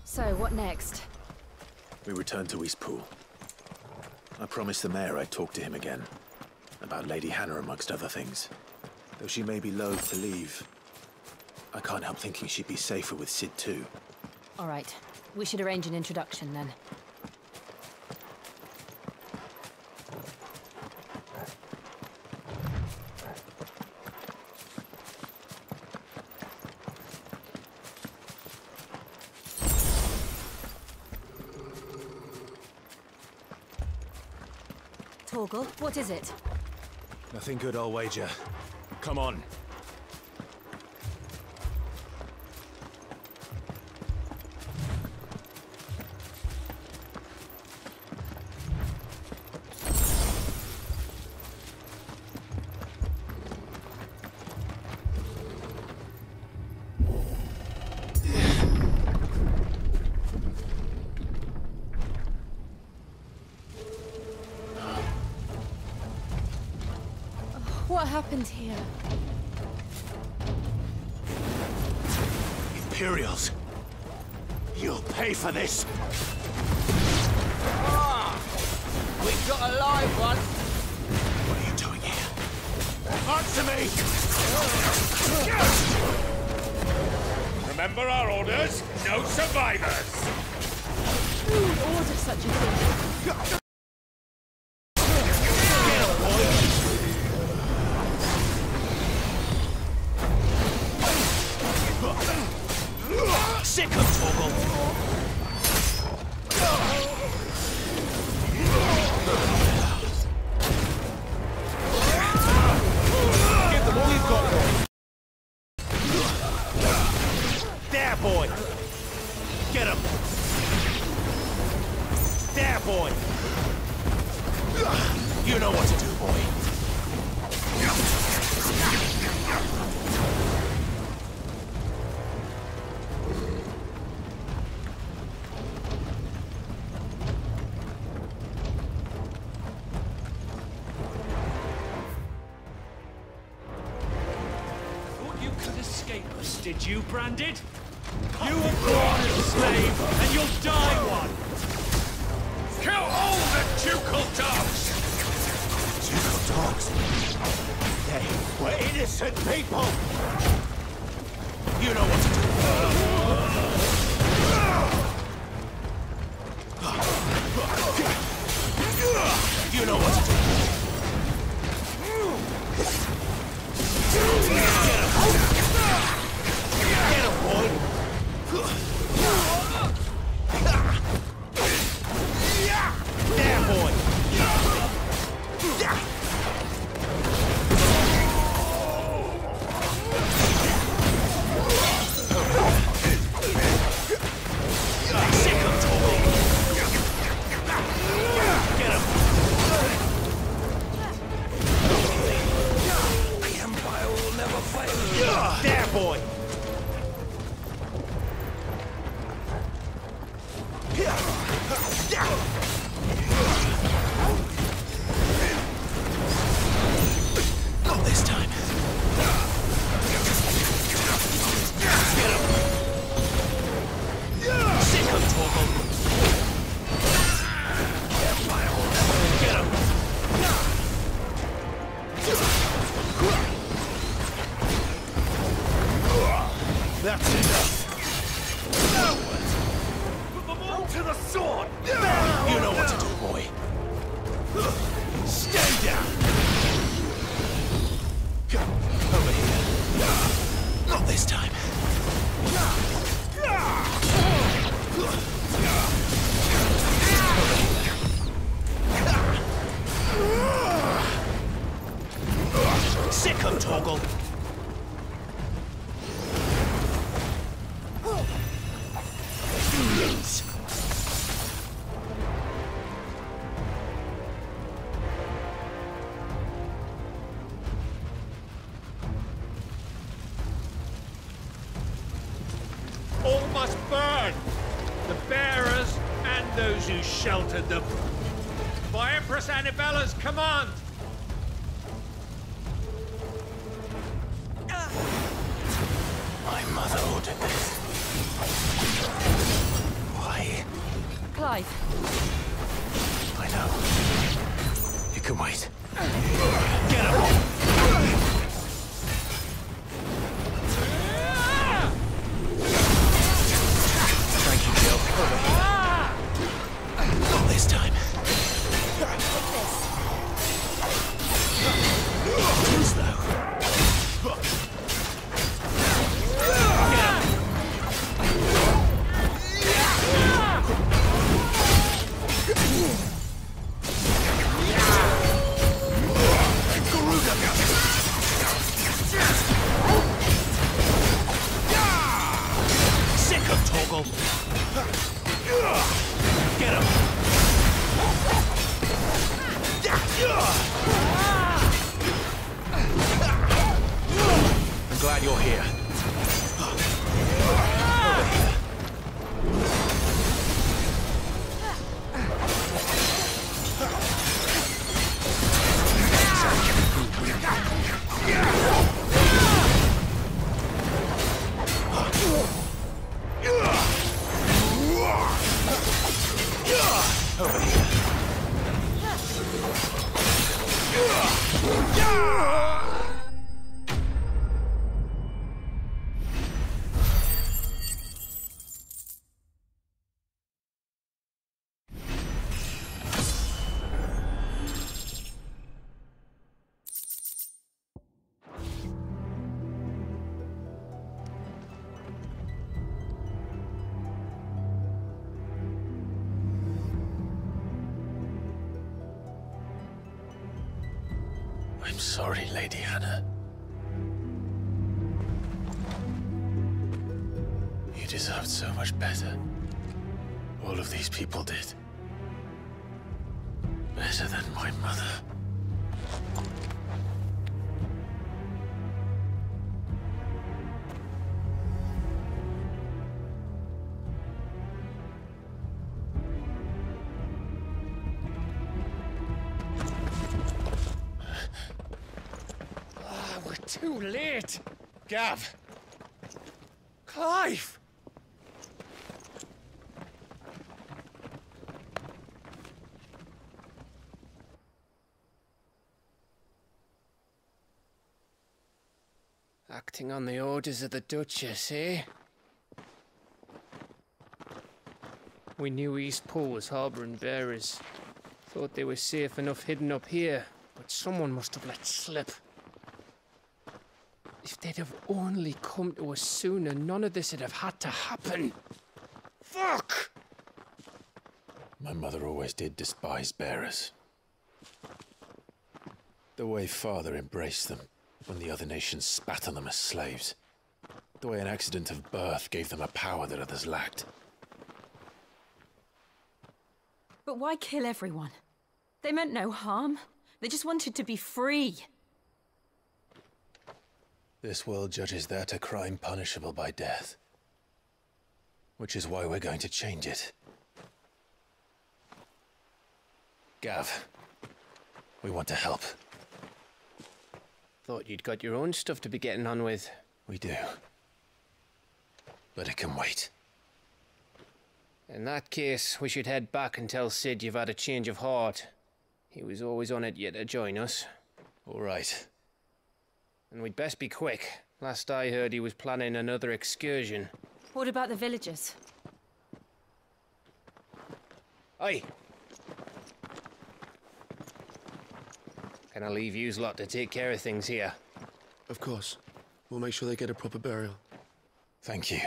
So, what next? We return to Eastpool. I promised the mayor I'd talk to him again. About Lady Hannah, amongst other things. Though she may be loath to leave, I can't help thinking she'd be safer with Sid too. All right. We should arrange an introduction then. Torgal, what is it? Nothing good, I'll wager. Come on. What happened here? Imperials! You'll pay for this! We've got a live one! What are you doing here? Answer me! Remember our orders? No survivors! Who would order such a thing? Sick of Torgal! Give them all you've got, boy! There, boy! Get him! There, boy! You know what to do, boy! Did you, Branded? You were born as a slave, and you'll die one! Kill all the ducal dogs! Ducal dogs? They were innocent people! You know what to do. You know what to do. Get him, boy! There, boy! There, boy! Not this time. Get him! Sick of Torgal! Get him! That's enough! Cowards! Put them all to the sword! You know what to do, boy. Stay down! Over here. Not this time. Sick of Torgal. All must burn! The bearers and those who sheltered them. By Empress Annabella's command! My mother ordered this. Why? Clive. I know. You can wait. Get him! Thank you, Jill. Over here. Not this time. Too slow. Sick of Torgal. Get him. I'm glad you're here. Over here. I'm sorry, Lady Hannah. You deserved so much better. All of these people did. Better than my mother. Too late! Gav! Clive! Acting on the orders of the Duchess, eh? We knew East Pool was harbouring bearers. Thought they were safe enough hidden up here, but someone must have let slip. If they'd have only come to us sooner, none of this would have had to happen. Fuck! My mother always did despise bearers. The way Father embraced them when the other nations spat on them as slaves. The way an accident of birth gave them a power that others lacked. But why kill everyone? They meant no harm. They just wanted to be free. This world judges that a crime punishable by death. Which is why we're going to change it. Gav, we want to help. Thought you'd got your own stuff to be getting on with. We do. But it can wait. In that case, we should head back and tell Sid you've had a change of heart. He was always on it yet to join us. All right. And we'd best be quick. Last I heard, he was planning another excursion. What about the villagers? Oi! Can I leave yous lot to take care of things here? Of course. We'll make sure they get a proper burial. Thank you.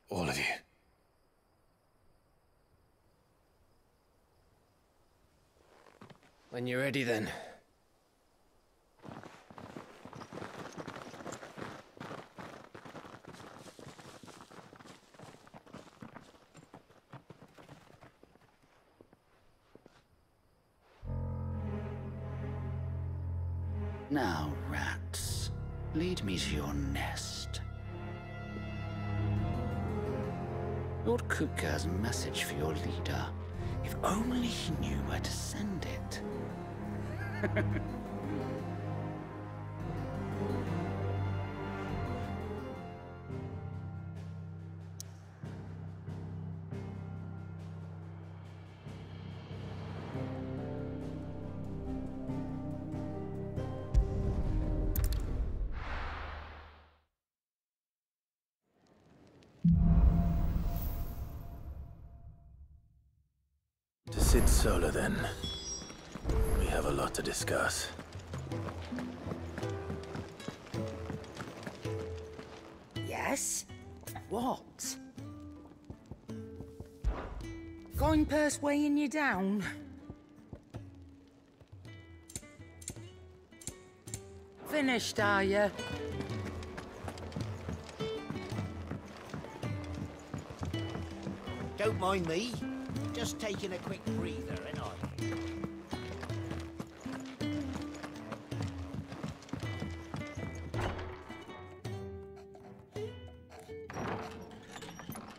All of you. When you're ready, then. Now, rats, lead me to your nest. Lord Kupka has a message for your leader. If only he knew where to send it. To Sid Solar, then. We have a lot to discuss. Yes? What? Going purse weighing you down? Finished, are you? Don't mind me. Just taking a quick breather, ain't I?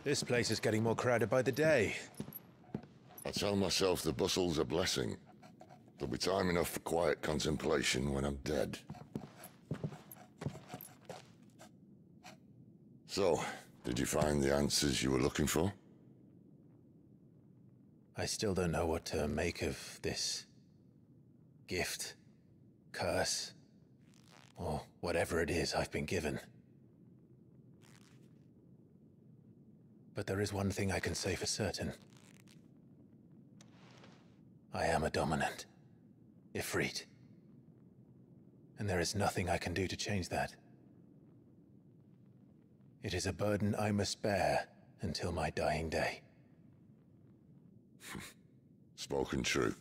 This place is getting more crowded by the day. I tell myself the bustle's a blessing. There'll be time enough for quiet contemplation when I'm dead. So, did you find the answers you were looking for? I still don't know what to make of this gift, curse, or whatever it is I've been given. But there is one thing I can say for certain. I am a dominant, Ifrit. And there is nothing I can do to change that. It is a burden I must bear until my dying day. Spoken true.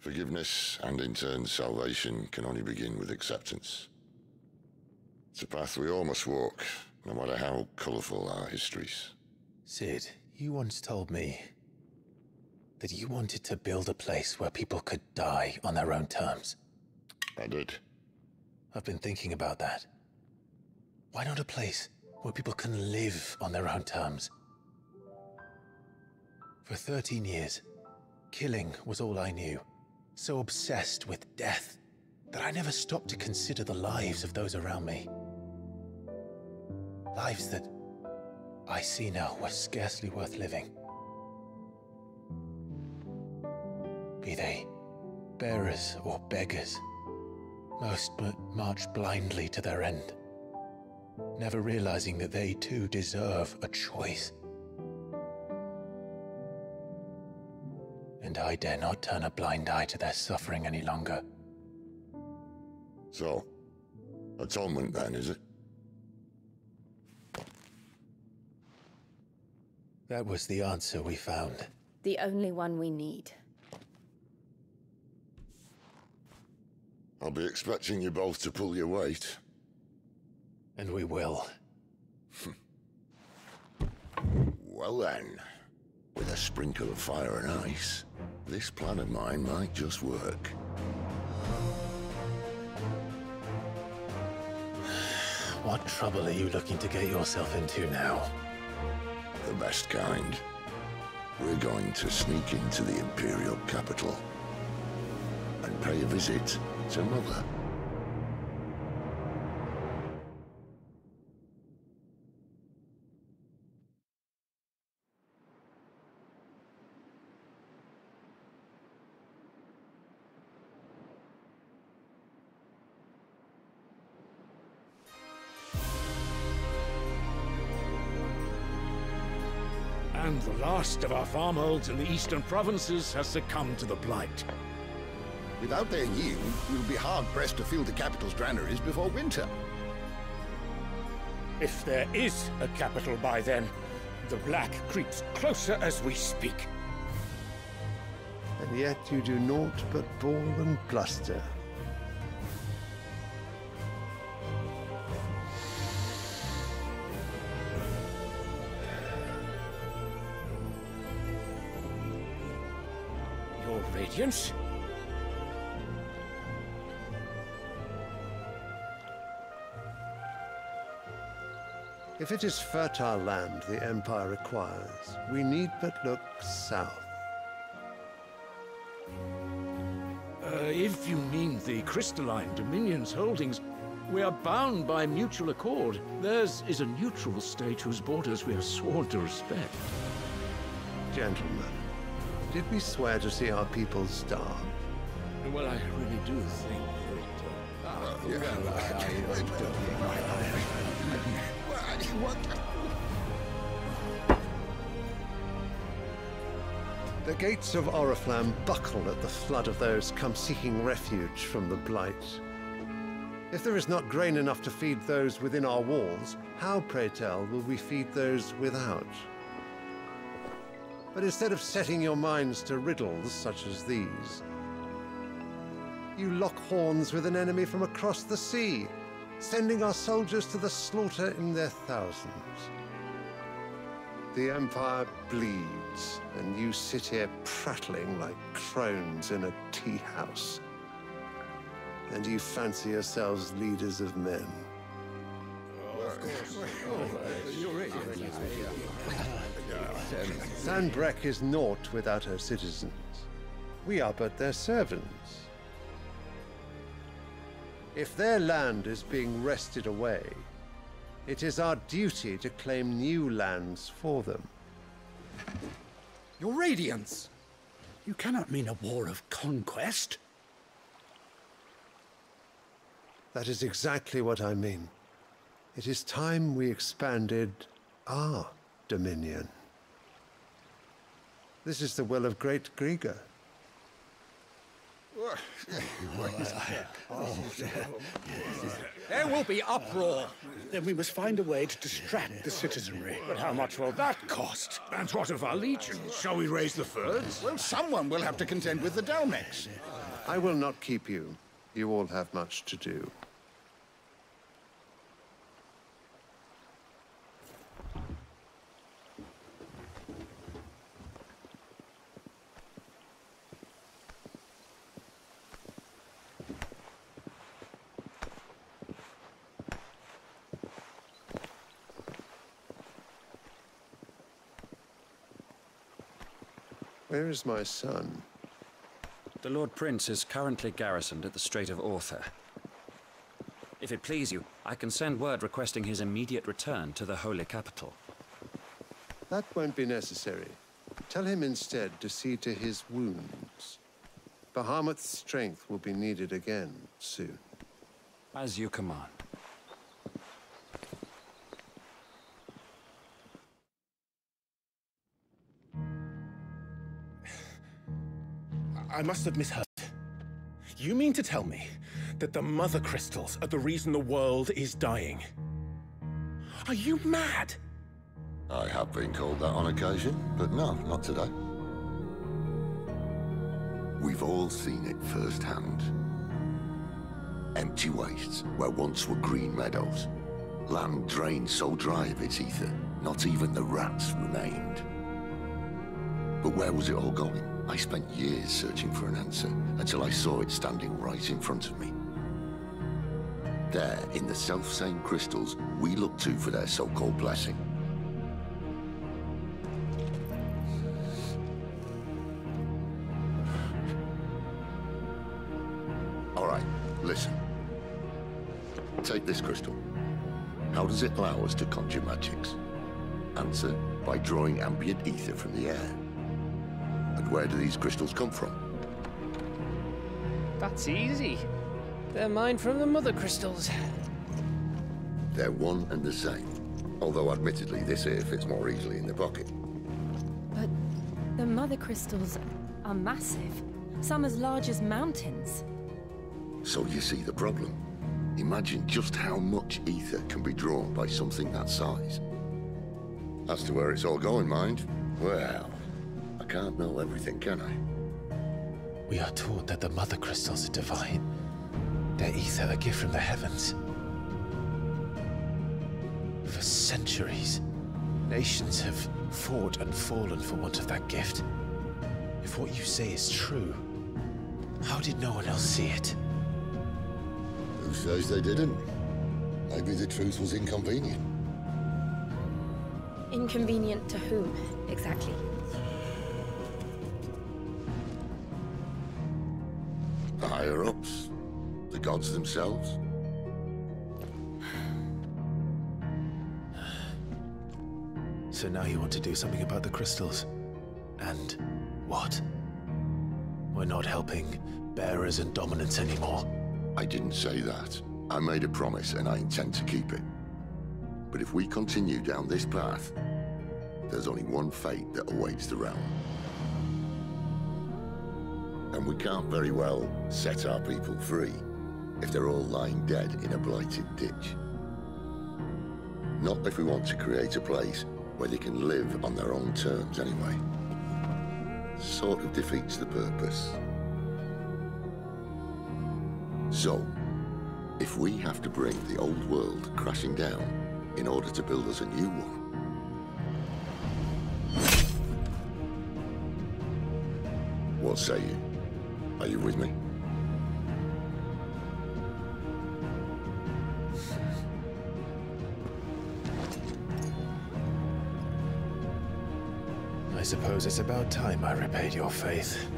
Forgiveness, and in turn salvation, can only begin with acceptance. It's a path we all must walk, no matter how colourful our histories. Sid, you once told me that you wanted to build a place where people could die on their own terms. I did. I've been thinking about that. Why not a place where people can live on their own terms? For 13 years, killing was all I knew. So obsessed with death that I never stopped to consider the lives of those around me. Lives that I see now were scarcely worth living. Be they bearers or beggars, most march blindly to their end, never realizing that they too deserve a choice. And I dare not turn a blind eye to their suffering any longer. So, atonement then, is it? That was the answer we found. The only one we need. I'll be expecting you both to pull your weight. And we will. Well then, with a sprinkle of fire and ice, this plan of mine might just work. What trouble are you looking to get yourself into now? The best kind. We're going to sneak into the Imperial capital and pay a visit to Mother. And the last of our farmholds in the eastern provinces has succumbed to the blight. Without their yield, we'll be hard-pressed to fill the capital's granaries before winter. If there is a capital by then, the black creeps closer as we speak. And yet you do naught but bawl and bluster. Your Radiance? If it is fertile land the Empire requires, we need but look south. If you mean the crystalline Dominion's holdings, we are bound by mutual accord. Theirs is a neutral state whose borders we are sworn to respect. Gentlemen, did we swear to see our people starve? Well, I really do think The gates of Oriflamme buckle at the flood of those come seeking refuge from the blight. If there is not grain enough to feed those within our walls, how, pray tell, will we feed those without? But instead of setting your minds to riddles such as these, you lock horns with an enemy from across the sea, sending our soldiers to the slaughter in their thousands. The Empire bleeds, and you sit here prattling like crones in a tea house. And you fancy yourselves leaders of men. Sanbreque is naught without her citizens. We are but their servants. If their land is being wrested away, it is our duty to claim new lands for them. Your Radiance! You cannot mean a war of conquest. That is exactly what I mean. It is time we expanded our dominion. This is the will of great Grieger. There will be uproar. Then we must find a way to distract the citizenry. But how much will that cost? And what of our legions? Shall we raise the furs? Well, someone will have to contend with the Dalmex. I will not keep you. You all have much to do. Where is my son? The Lord Prince is currently garrisoned at the Strait of Arthur. If it please you, I can send word requesting his immediate return to the Holy Capital. That won't be necessary. Tell him instead to see to his wounds. Bahamut's strength will be needed again soon. As you command. I must have misheard. You mean to tell me that the Mother Crystals are the reason the world is dying? Are you mad? I have been called that on occasion, but no, not today. We've all seen it firsthand. Empty wastes where once were green meadows. Land drained so dry of its ether, not even the rats remained. But where was it all going? I spent years searching for an answer, until I saw it standing right in front of me. There, in the self-same crystals we look to for their so-called blessing. All right, listen. Take this crystal. How does it allow us to conjure magics? Answer, by drawing ambient ether from the air. And where do these crystals come from? That's easy. They're mined from the mother crystals. They're one and the same. Although admittedly this here fits more easily in the pocket. But the mother crystals are massive. Some as large as mountains. So you see the problem. Imagine just how much ether can be drawn by something that size. As to where it's all going, mind, well, I can't know everything, can I? We are taught that the mother crystals are divine. Their ether a gift from the heavens. For centuries, nations have fought and fallen for want of that gift. If what you say is true, how did no one else see it? Who says they didn't? Maybe the truth was inconvenient. Inconvenient to whom, exactly? The higher-ups? The gods themselves? So now you want to do something about the crystals? And what? We're not helping bearers and dominants anymore. I didn't say that. I made a promise and I intend to keep it. But if we continue down this path, there's only one fate that awaits the realm. And we can't very well set our people free if they're all lying dead in a blighted ditch. Not if we want to create a place where they can live on their own terms anyway. Sort of defeats the purpose. So, if we have to bring the old world crashing down in order to build us a new one, what say you? Are you with me? I suppose it's about time I repaid your faith.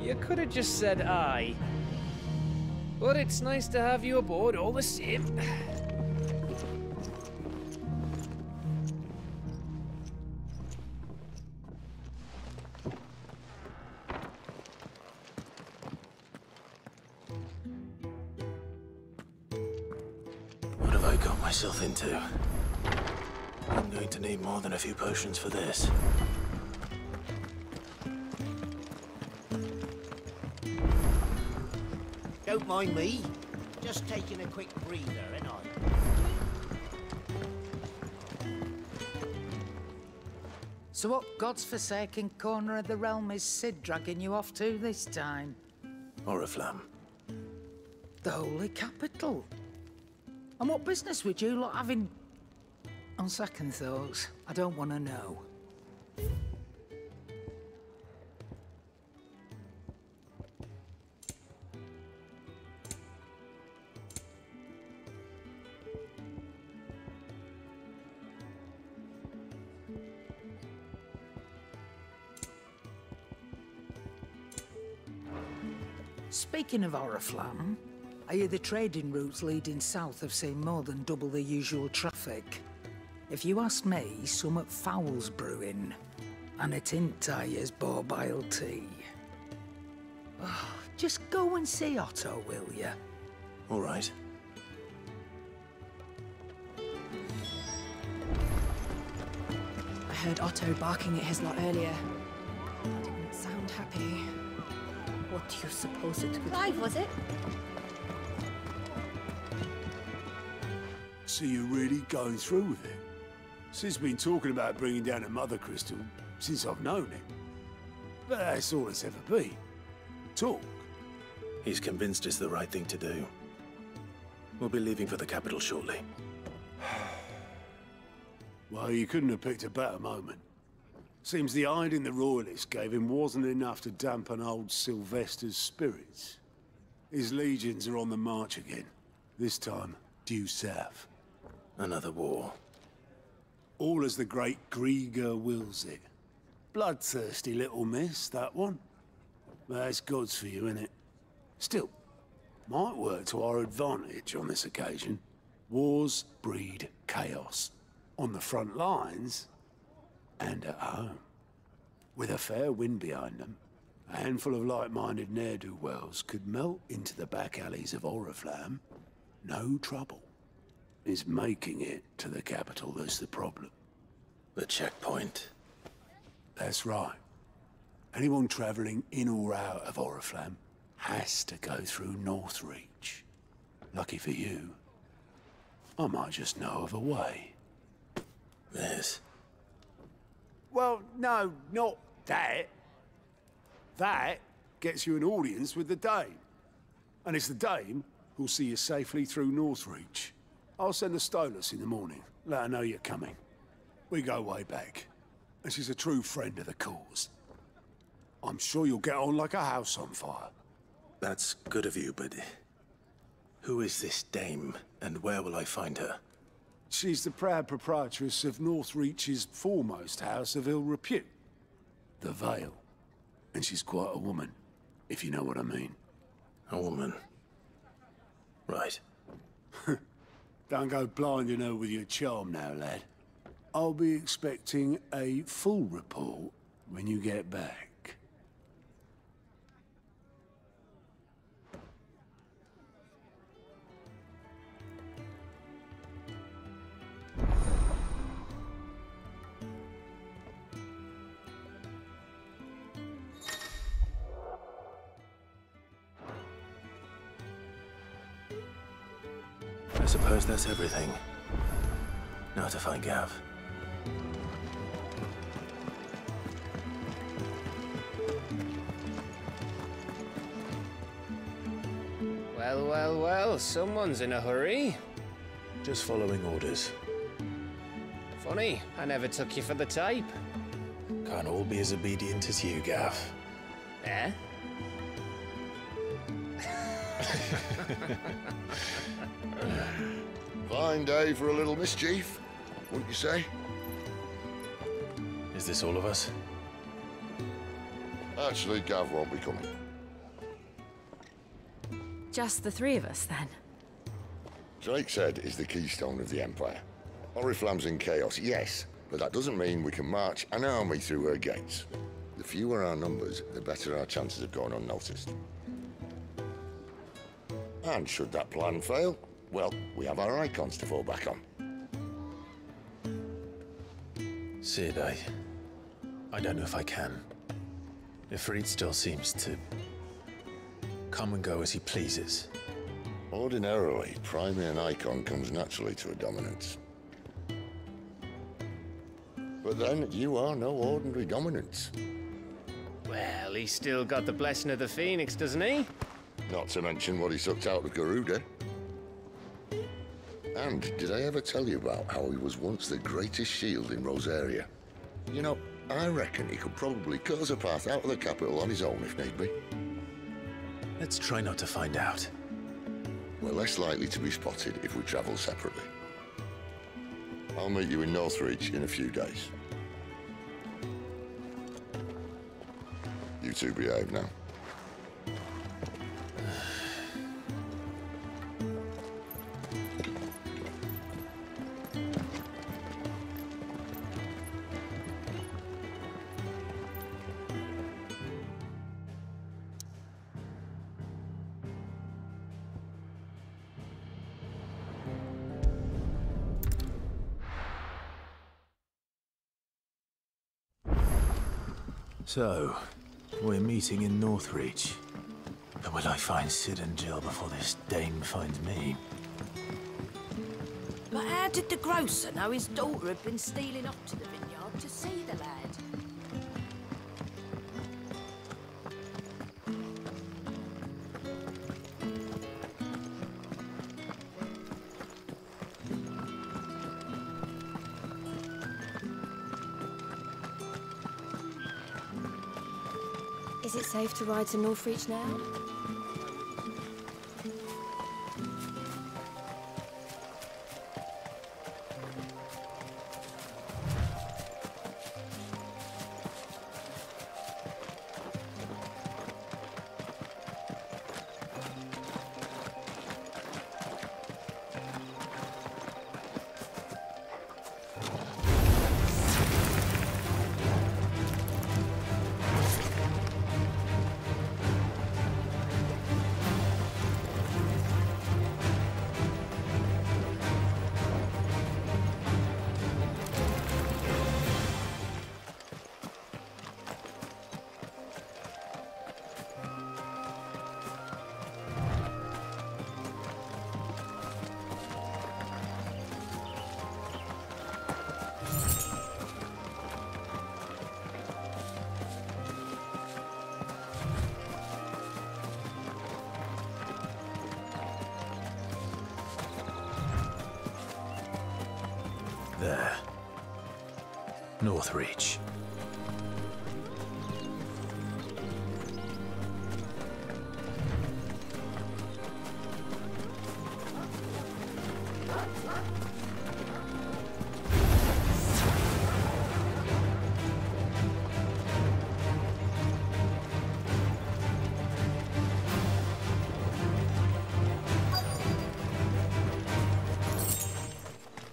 You could have just said aye. But it's nice to have you aboard all the same. What have I got myself into? I'm going to need more than a few potions for this. Don't mind me. Just taking a quick breather, ain't I? So what God's forsaken corner of the realm is Sid dragging you off to this time? Oriflamme. The Holy Capital. And what business would you lot having? On second thoughts, I don't want to know. Speaking of Oriflamme, I hear the trading routes leading south have seen more than double the usual traffic. If you ask me, somewhat foul's brewing. And it ain't Tyre's borbile tea. Oh, just go and see Otto, will ya? All right. I heard Otto barking at his lot earlier. That didn't sound happy. What do you suppose it could Clive, was it? So you're really going through with it? Sid's been talking about bringing down a mother crystal since I've known him. But that's all it's ever been. Talk. He's convinced it's the right thing to do. We'll be leaving for the capital shortly. Well, you couldn't have picked a better moment. Seems the hiding the Royalists gave him wasn't enough to dampen old Sylvester's spirits. His legions are on the march again, this time due south. Another war. All as the great Grieger wills it. Bloodthirsty little miss, that one. That's God's for you, innit? Still, might work to our advantage on this occasion. Wars breed chaos. On the front lines, and at home. With a fair wind behind them, a handful of like-minded ne'er-do-wells could melt into the back alleys of Oriflamme. No trouble. It's making it to the capital that's the problem. The checkpoint. That's right. Anyone travelling in or out of Oriflamme has to go through Northreach. Lucky for you, I might just know of a way. This? Well, no, not that. That gets you an audience with the Dame. And it's the Dame who'll see you safely through Northreach. I'll send the Stolas in the morning. Let her know you're coming. We go way back. And she's a true friend of the cause. I'm sure you'll get on like a house on fire. That's good of you, but... who is this Dame, and where will I find her? She's the proud proprietress of Northreach's foremost house of ill repute, the Vale. And she's quite a woman, if you know what I mean. A woman? Right. Don't go blinding her with your charm now, lad. I'll be expecting a full report when you get back. I suppose that's everything. Now to find Gav. Well, well, well, someone's in a hurry. Just following orders. Funny, I never took you for the type. Can't all be as obedient as you, Gav. Eh? Fine day for a little mischief, wouldn't you say? Is this all of us? Actually, Gav won't be coming. Just the three of us, then? Drake's Head is the keystone of the Empire. Oriflamme's in chaos, yes, but that doesn't mean we can march an army through her gates. The fewer our numbers, the better our chances of going unnoticed. And should that plan fail, well, we have our icons to fall back on. Sid, I don't know if I can. Ifrit still seems to come and go as he pleases. Ordinarily, priming an icon comes naturally to a dominance. But then, you are no ordinary dominance. Well, he's still got the blessing of the Phoenix, doesn't he? Not to mention what he sucked out of Garuda. And did I ever tell you about how he was once the greatest shield in Rosaria? You know, I reckon he could probably cause a path out of the capital on his own if need be. Let's try not to find out. We're less likely to be spotted if we travel separately. I'll meet you in Northreach in a few days. You two behave now. So, we're meeting in Northreach. But will I find Sid and Jill before this Dame finds me? But how did the grocer know his daughter had been stealing off to the vineyard to see the lad? Is it safe to ride to Northreach now? There. Northreach.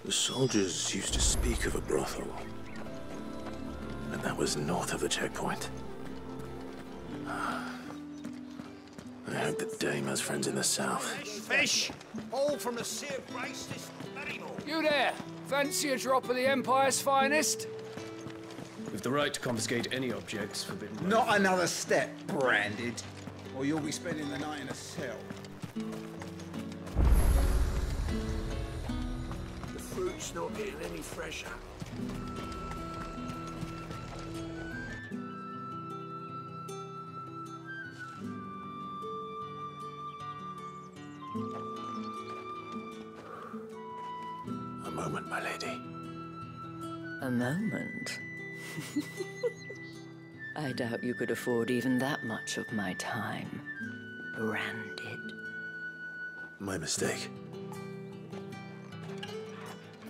The soldiers used to speak of a brothel, and that was north of the checkpoint. I hope that Dame has friends in the south. Fish! All from the sea of grace this very morning. You there! Fancy a drop of the Empire's finest? With the right to confiscate any objects forbidden. Not another step, branded, or you'll be spending the night in a cell. Fruit's not getting any fresher. A moment, my lady. A moment? I doubt you could afford even that much of my time. Branded. My mistake.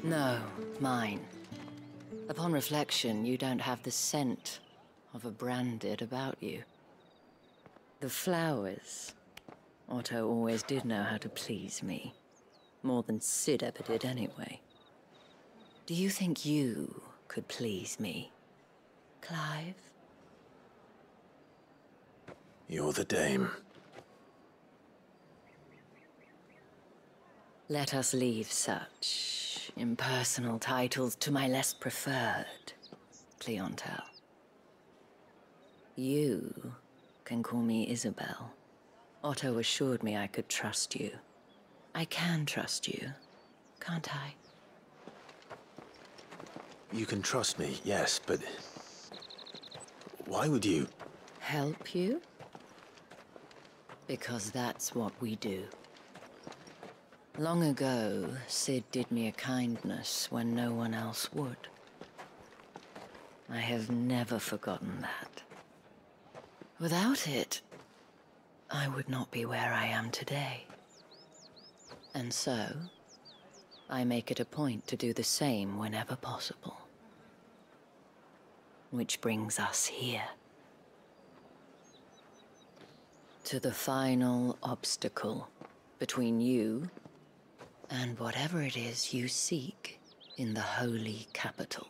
No, mine. Upon reflection, you don't have the scent of a branded about you. The flowers. Otto always did know how to please me. More than Sid ever did anyway. Do you think you could please me, Clive? You're the Dame. Let us leave such impersonal titles to my less preferred clientele. You can call me Isabel. Otto assured me I could trust you. I can trust you, can't I? You can trust me, yes, but why would you? Help you? Because that's what we do. Long ago, Sid did me a kindness when no one else would. I have never forgotten that. Without it, I would not be where I am today. And so, I make it a point to do the same whenever possible. Which brings us here. To the final obstacle between you and whatever it is you seek in the holy capital.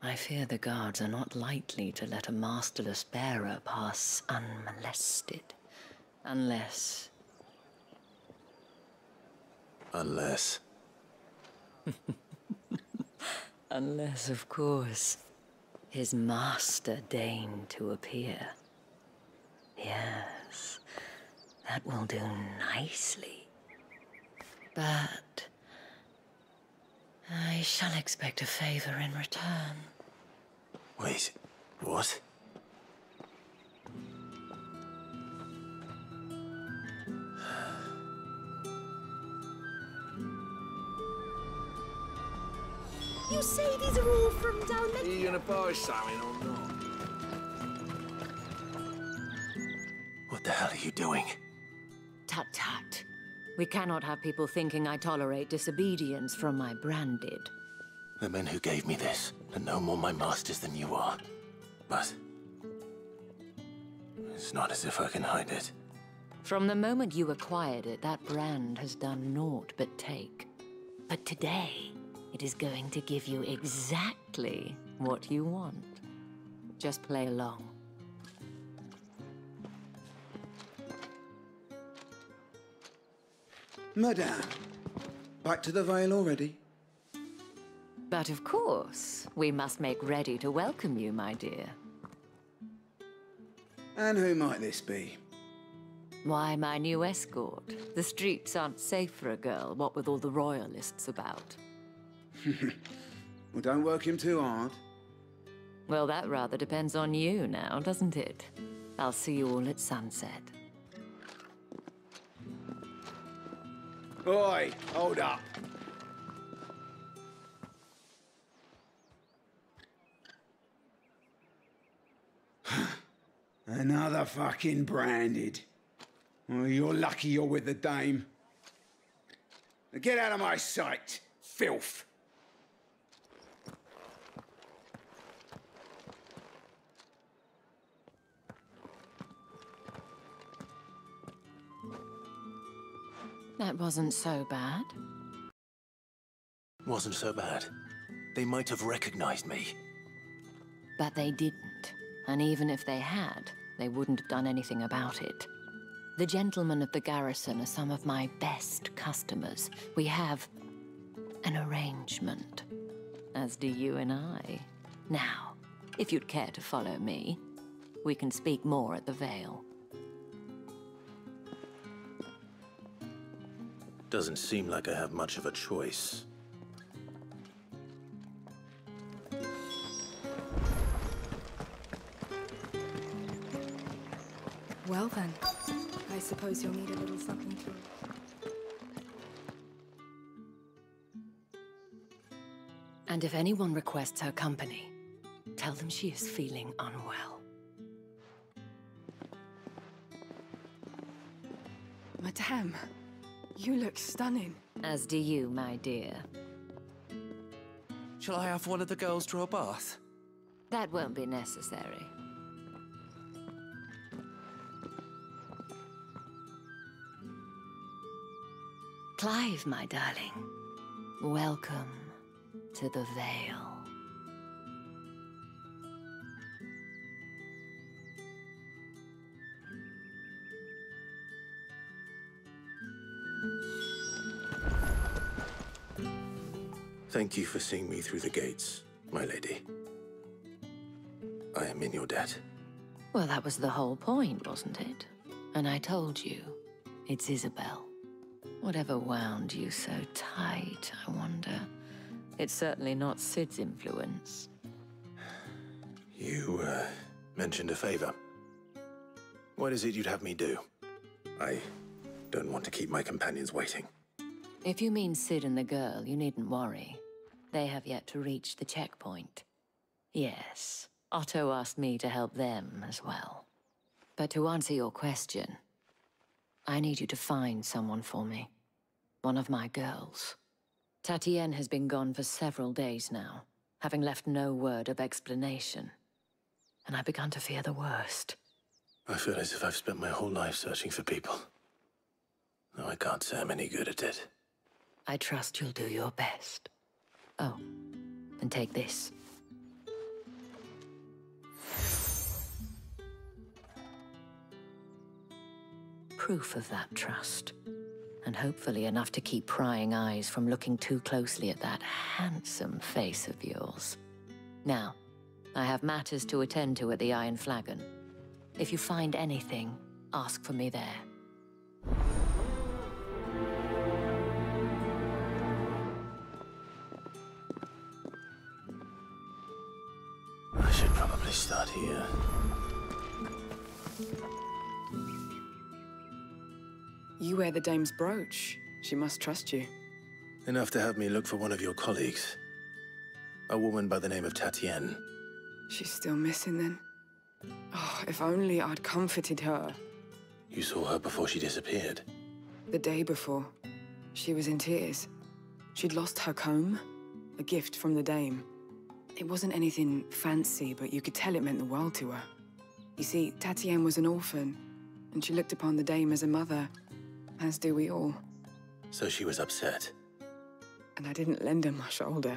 I fear the guards are not likely to let a masterless bearer pass unmolested. Unless... Unless, of course, his master deigned to appear. Yes, that will do nicely. But I shall expect a favor in return. Wait, what? You say these are all from Dalmenia? Are you gonna buy something or not? What the hell are you doing? Tut tut. We cannot have people thinking I tolerate disobedience from my branded. The men who gave me this are no more my masters than you are. But it's not as if I can hide it. From the moment you acquired it, that brand has done naught but take. But today, it is going to give you exactly what you want. Just play along. Madame, back to the Vale already? But of course, we must make ready to welcome you, my dear. And who might this be? Why, my new escort. The streets aren't safe for a girl, what with all the royalists about. Well, don't work him too hard. Well, that rather depends on you now, doesn't it? I'll see you all at sunset. Oi, hold up. Another fucking branded. Well, you're lucky you're with the dame. Now get out of my sight, filth. That wasn't so bad. Wasn't so bad. They might have recognized me. But they didn't. And even if they had, they wouldn't have done anything about it. The gentlemen of the garrison are some of my best customers. We have an arrangement, as do you and I. Now, if you'd care to follow me, we can speak more at the Vale. Doesn't seem like I have much of a choice. Well then, I suppose you'll need a little something to... And if anyone requests her company, tell them she is feeling unwell. Madame, you look stunning. As do you, my dear. Shall I have one of the girls draw a bath? That won't be necessary. Clive, my darling, welcome to the Vale. Thank you for seeing me through the gates, my lady. I am in your debt. Well, that was the whole point, wasn't it? And I told you, it's Isabel. Whatever wound you so tight, I wonder. It's certainly not Sid's influence. You, mentioned a favor. What is it you'd have me do? I don't want to keep my companions waiting. If you mean Sid and the girl, you needn't worry. They have yet to reach the checkpoint. Yes, Otto asked me to help them as well. But to answer your question, I need you to find someone for me. One of my girls. Tatienne has been gone for several days now, having left no word of explanation. And I've begun to fear the worst. I feel as if I've spent my whole life searching for people. Though I can't say I'm any good at it. I trust you'll do your best. Oh, and take this. Proof of that trust. And hopefully enough to keep prying eyes from looking too closely at that handsome face of yours. Now, I have matters to attend to at the Iron Flagon. If you find anything, ask for me there. I should probably start here. You wear the dame's brooch. She must trust you. Enough to have me look for one of your colleagues. A woman by the name of Tatienne. She's still missing then. Oh, if only I'd comforted her. You saw her before she disappeared? The day before. She was in tears. She'd lost her comb, a gift from the dame. It wasn't anything fancy, but you could tell it meant the world to her. You see, Tatienne was an orphan, and she looked upon the dame as a mother, as do we all. So she was upset. And I didn't lend her my shoulder.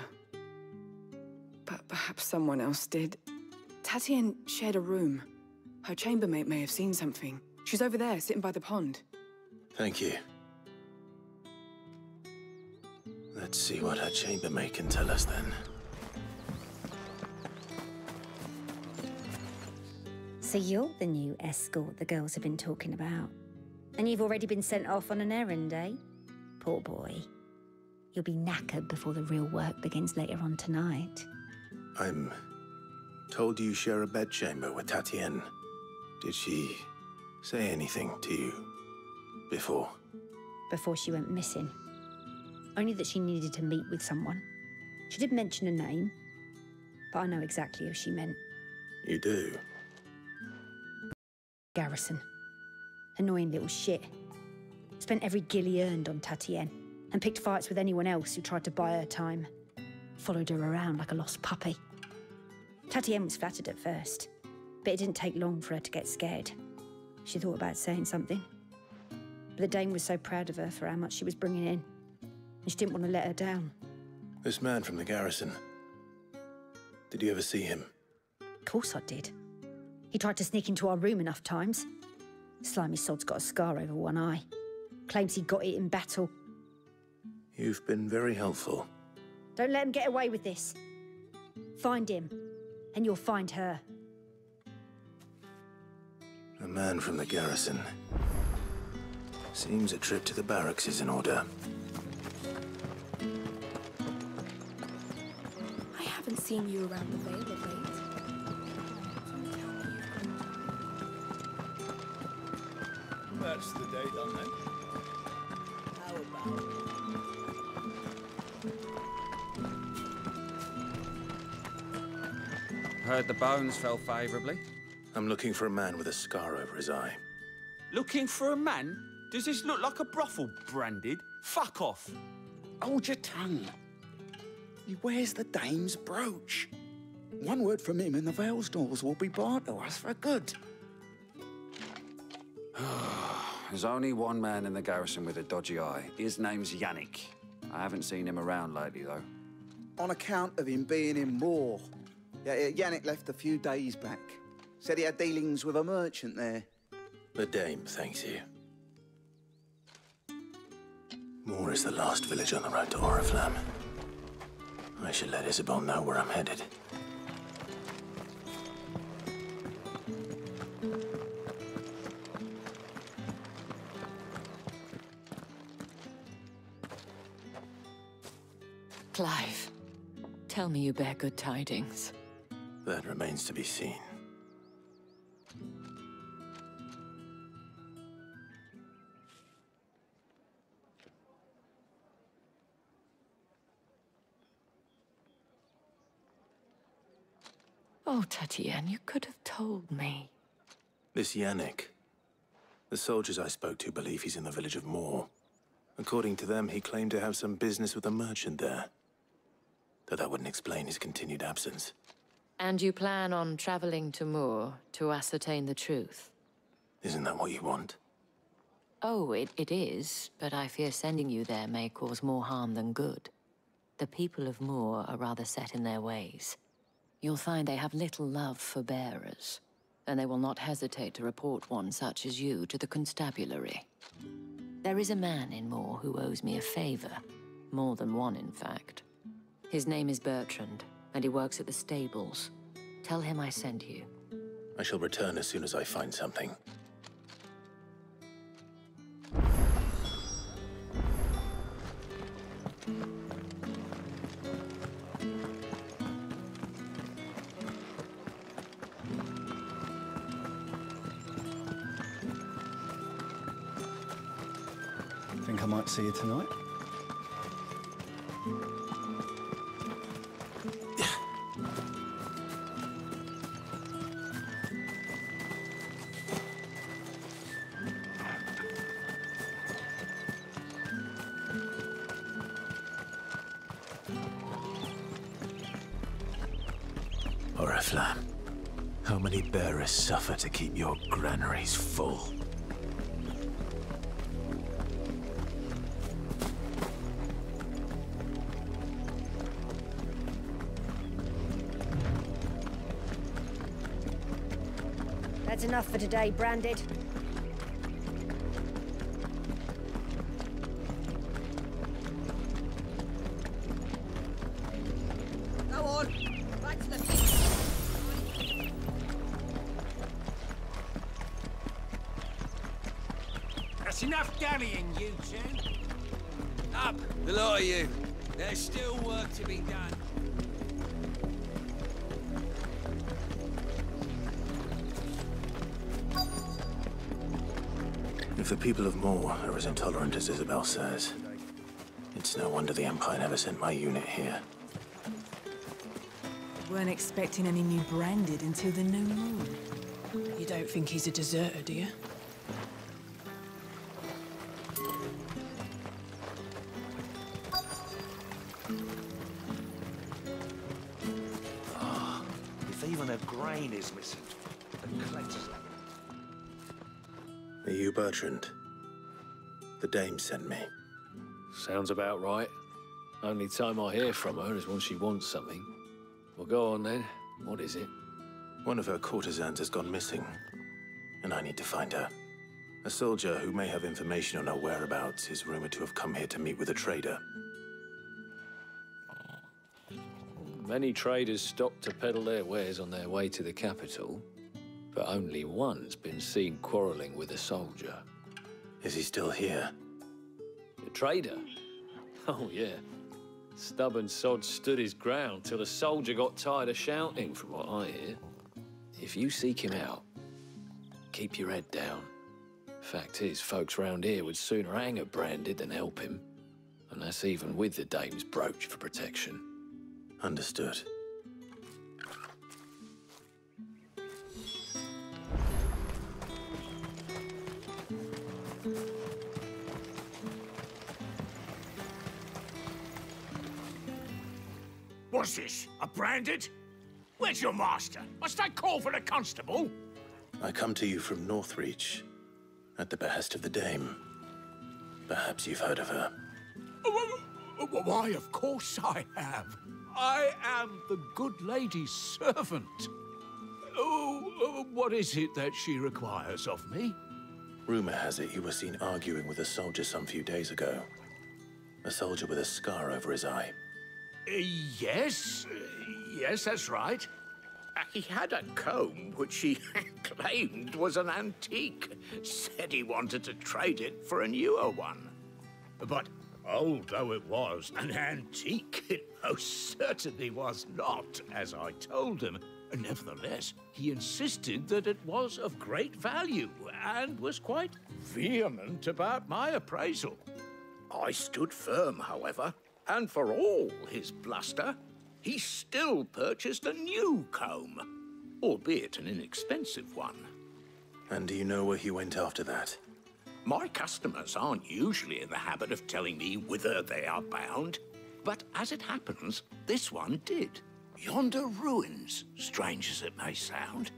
But perhaps someone else did. Tatienne shared a room. Her chambermaid may have seen something. She's over there, sitting by the pond. Thank you. Let's see what her chambermaid can tell us then. So you're the new escort the girls have been talking about. And you've already been sent off on an errand, eh? Poor boy. You'll be knackered before the real work begins later on tonight. I'm told you share a bedchamber with Tatienne. Did she say anything to you before? Before she went missing. Only that she needed to meet with someone. She did mention a name, but I know exactly who she meant. You do? Garrison. Annoying little shit. Spent every guil he earned on Tatienne, and picked fights with anyone else who tried to buy her time. Followed her around like a lost puppy. Tatienne was flattered at first, but it didn't take long for her to get scared. She thought about saying something. But the dame was so proud of her for how much she was bringing in, and she didn't want to let her down. This man from the garrison. Did you ever see him? Of course I did. He tried to sneak into our room enough times. Slimy sod's got a scar over one eye. Claims he got it in battle. You've been very helpful. Don't let him get away with this. Find him, and you'll find her. A man from the garrison. Seems a trip to the barracks is in order. I haven't seen you around the Vale of late. That's the day done then. How about... Heard the bones fell favourably. I'm looking for a man with a scar over his eye. Looking for a man? Does this look like a brothel branded? Fuck off. Hold your tongue. He wears the dame's brooch. One word from him and the Vale's doors will be barred to us for good. There's only one man in the garrison with a dodgy eye. His name's Yannick. I haven't seen him around lately, though. On account of him being in Moor. Yeah, Yannick left a few days back. Said he had dealings with a merchant there. The dame thanks you. Moor is the last village on the road to Oriflamme. I should let Isabel know where I'm headed. Clive, tell me you bear good tidings. That remains to be seen. Oh, Tatienne, you could have told me. This Yannick. The soldiers I spoke to believe he's in the village of Moor. According to them, he claimed to have some business with a merchant there. Though that wouldn't explain his continued absence. And you plan on traveling to Moor to ascertain the truth? Isn't that what you want? Oh, it is, but I fear sending you there may cause more harm than good. The people of Moor are rather set in their ways. You'll find they have little love for bearers, and they will not hesitate to report one such as you to the constabulary. There is a man in Moor who owes me a favor. More than one, in fact. His name is Bertrand, and he works at the stables. Tell him I sent you. I shall return as soon as I find something. Think I might see you tonight? Flam. How many bearers suffer to keep your granaries full? That's enough for today, Branded. Go on, back to the That's enough dallying, you two. Up, the lot of you. There's still work to be done. If the people of Moor are as intolerant as Isabel says, it's no wonder the Empire never sent my unit here. Weren't expecting any new Branded until the new moon. You don't think he's a deserter, do you? If even a grain is missing, the collector's... Are you Bertrand? The dame sent me. Sounds about right. Only time I hear from her is when she wants something. Well, go on then. What is it? One of her courtesans has gone missing, and I need to find her. A soldier who may have information on her whereabouts is rumored to have come here to meet with a trader. Many traders stop to peddle their wares on their way to the capital, but only one's been seen quarreling with a soldier. Is he still here? The trader? Oh, yeah. Stubborn sod stood his ground till the soldier got tired of shouting, from what I hear. If you seek him out, keep your head down. Fact is, folks round here would sooner hang a Branded than help him. And that's even with the dame's brooch for protection. Understood. What's this? A Branded? Where's your master? Must I call for the constable? I come to you from Northreach, at the behest of the dame. Perhaps you've heard of her. Why, of course I have. I am the good lady's servant. Oh, what is it that she requires of me? Rumor has it you were seen arguing with a soldier some few days ago. A soldier with a scar over his eye. Yes, that's right. He had a comb which he claimed was an antique. Said he wanted to trade it for a newer one. But old though it was, an antique it most certainly was not, as I told him. Nevertheless, he insisted that it was of great value and was quite vehement about my appraisal. I stood firm, however, and for all his bluster, he still purchased a new comb, albeit an inexpensive one. And do you know where he went after that? My customers aren't usually in the habit of telling me whither they are bound, but as it happens, this one did. Yonder ruins, strange as it may sound.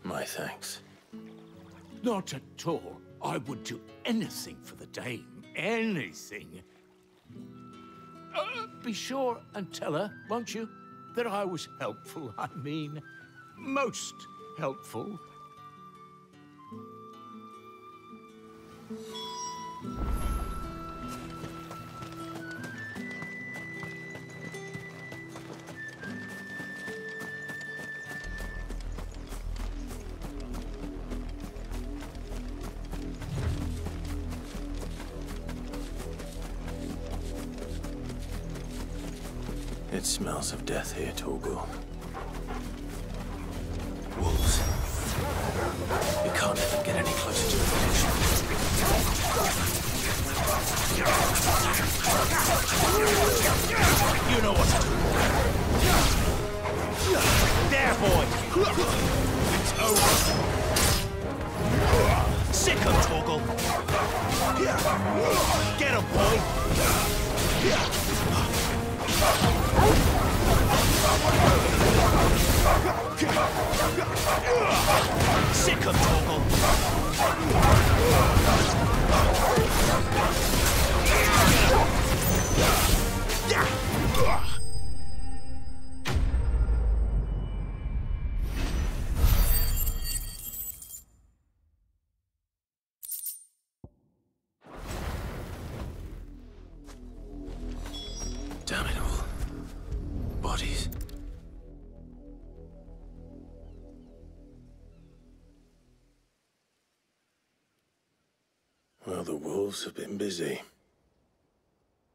My thanks. Not at all. I would do anything for the dame. Anything. Be sure and tell her, won't you, that I was helpful. I mean, most helpful. It smells of death here, Torgal. Wolves. We can't let them get any closer to the village. You know what to do. There, boy. It's over. Sick of Torgal. Get him, boy. Damn it all. Bodies. Well, the wolves have been busy.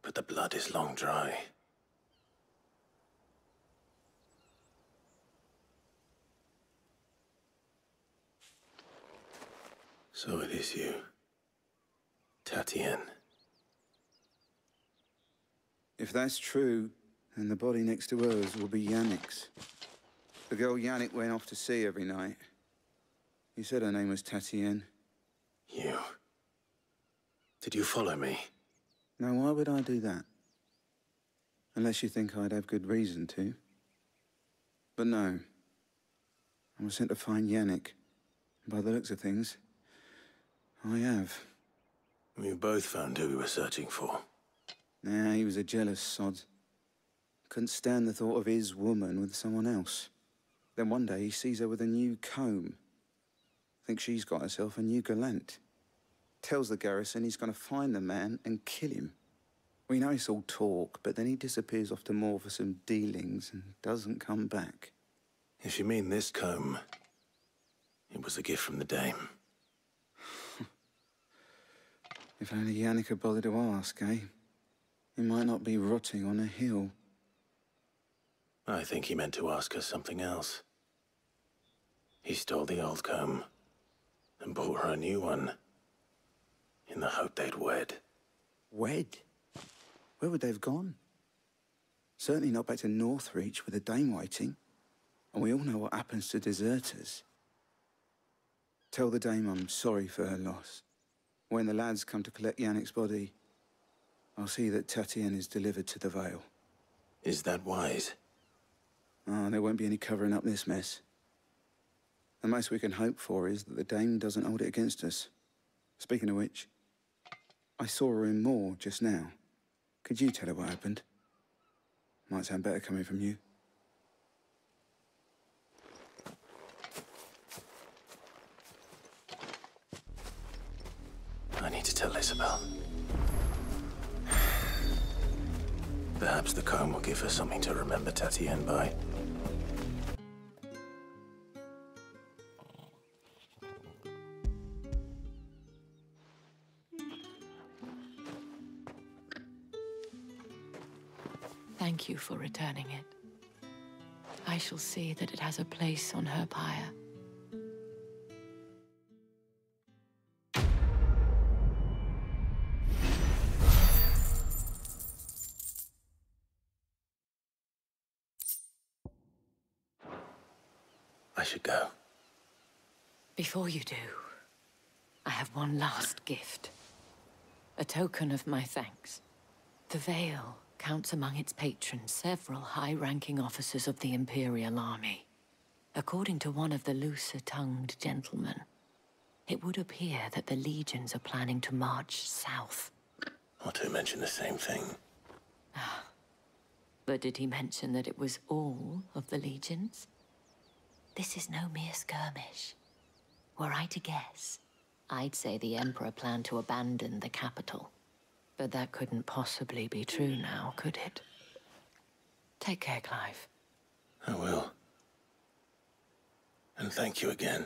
But the blood is long dry. So it is you, Tatienne. If that's true, then the body next to hers will be Yannick's. The girl Yannick went off to see every night. You said her name was Tatienne. You. Did you follow me? Now, why would I do that? Unless you think I'd have good reason to. But no. I was sent to find Yannick. By the looks of things, I have. We both found who we were searching for. Nah, he was a jealous sod. Couldn't stand the thought of his woman with someone else. Then one day he sees her with a new comb. Thinks she's got herself a new gallant. Tells the garrison he's going to find the man and kill him. We know it's all talk, but then he disappears off to Moor for some dealings and doesn't come back. If you mean this comb, it was a gift from the dame. If only Yannick had bothered to ask, eh? He might not be rotting on a hill. I think he meant to ask her something else. He stole the old comb and bought her a new one in the hope they'd wed. Wed? Where would they have gone? Certainly not back to Northreach with a dame waiting. And we all know what happens to deserters. Tell the dame I'm sorry for her loss. When the lads come to collect Yannick's body, I'll see that Tatienne is delivered to the Vale. Is that wise? Oh, there won't be any covering up this mess. The most we can hope for is that the dame doesn't hold it against us. Speaking of which, I saw her in Moor just now. Could you tell her what happened? Might sound better coming from you. I need to tell Isabel. Perhaps the comb will give her something to remember Tatienne by. Thank you for returning it. I shall see that it has a place on her pyre. I should go. Before you do, I have one last gift. A token of my thanks. The Vale counts among its patrons several high-ranking officers of the Imperial Army. According to one of the looser-tongued gentlemen, it would appear that the legions are planning to march south. Or to mention the same thing. But did he mention that it was all of the legions? This is no mere skirmish. Were I to guess, I'd say the Emperor planned to abandon the capital. But that couldn't possibly be true now, could it? Take care, Clive. I will. And thank you again.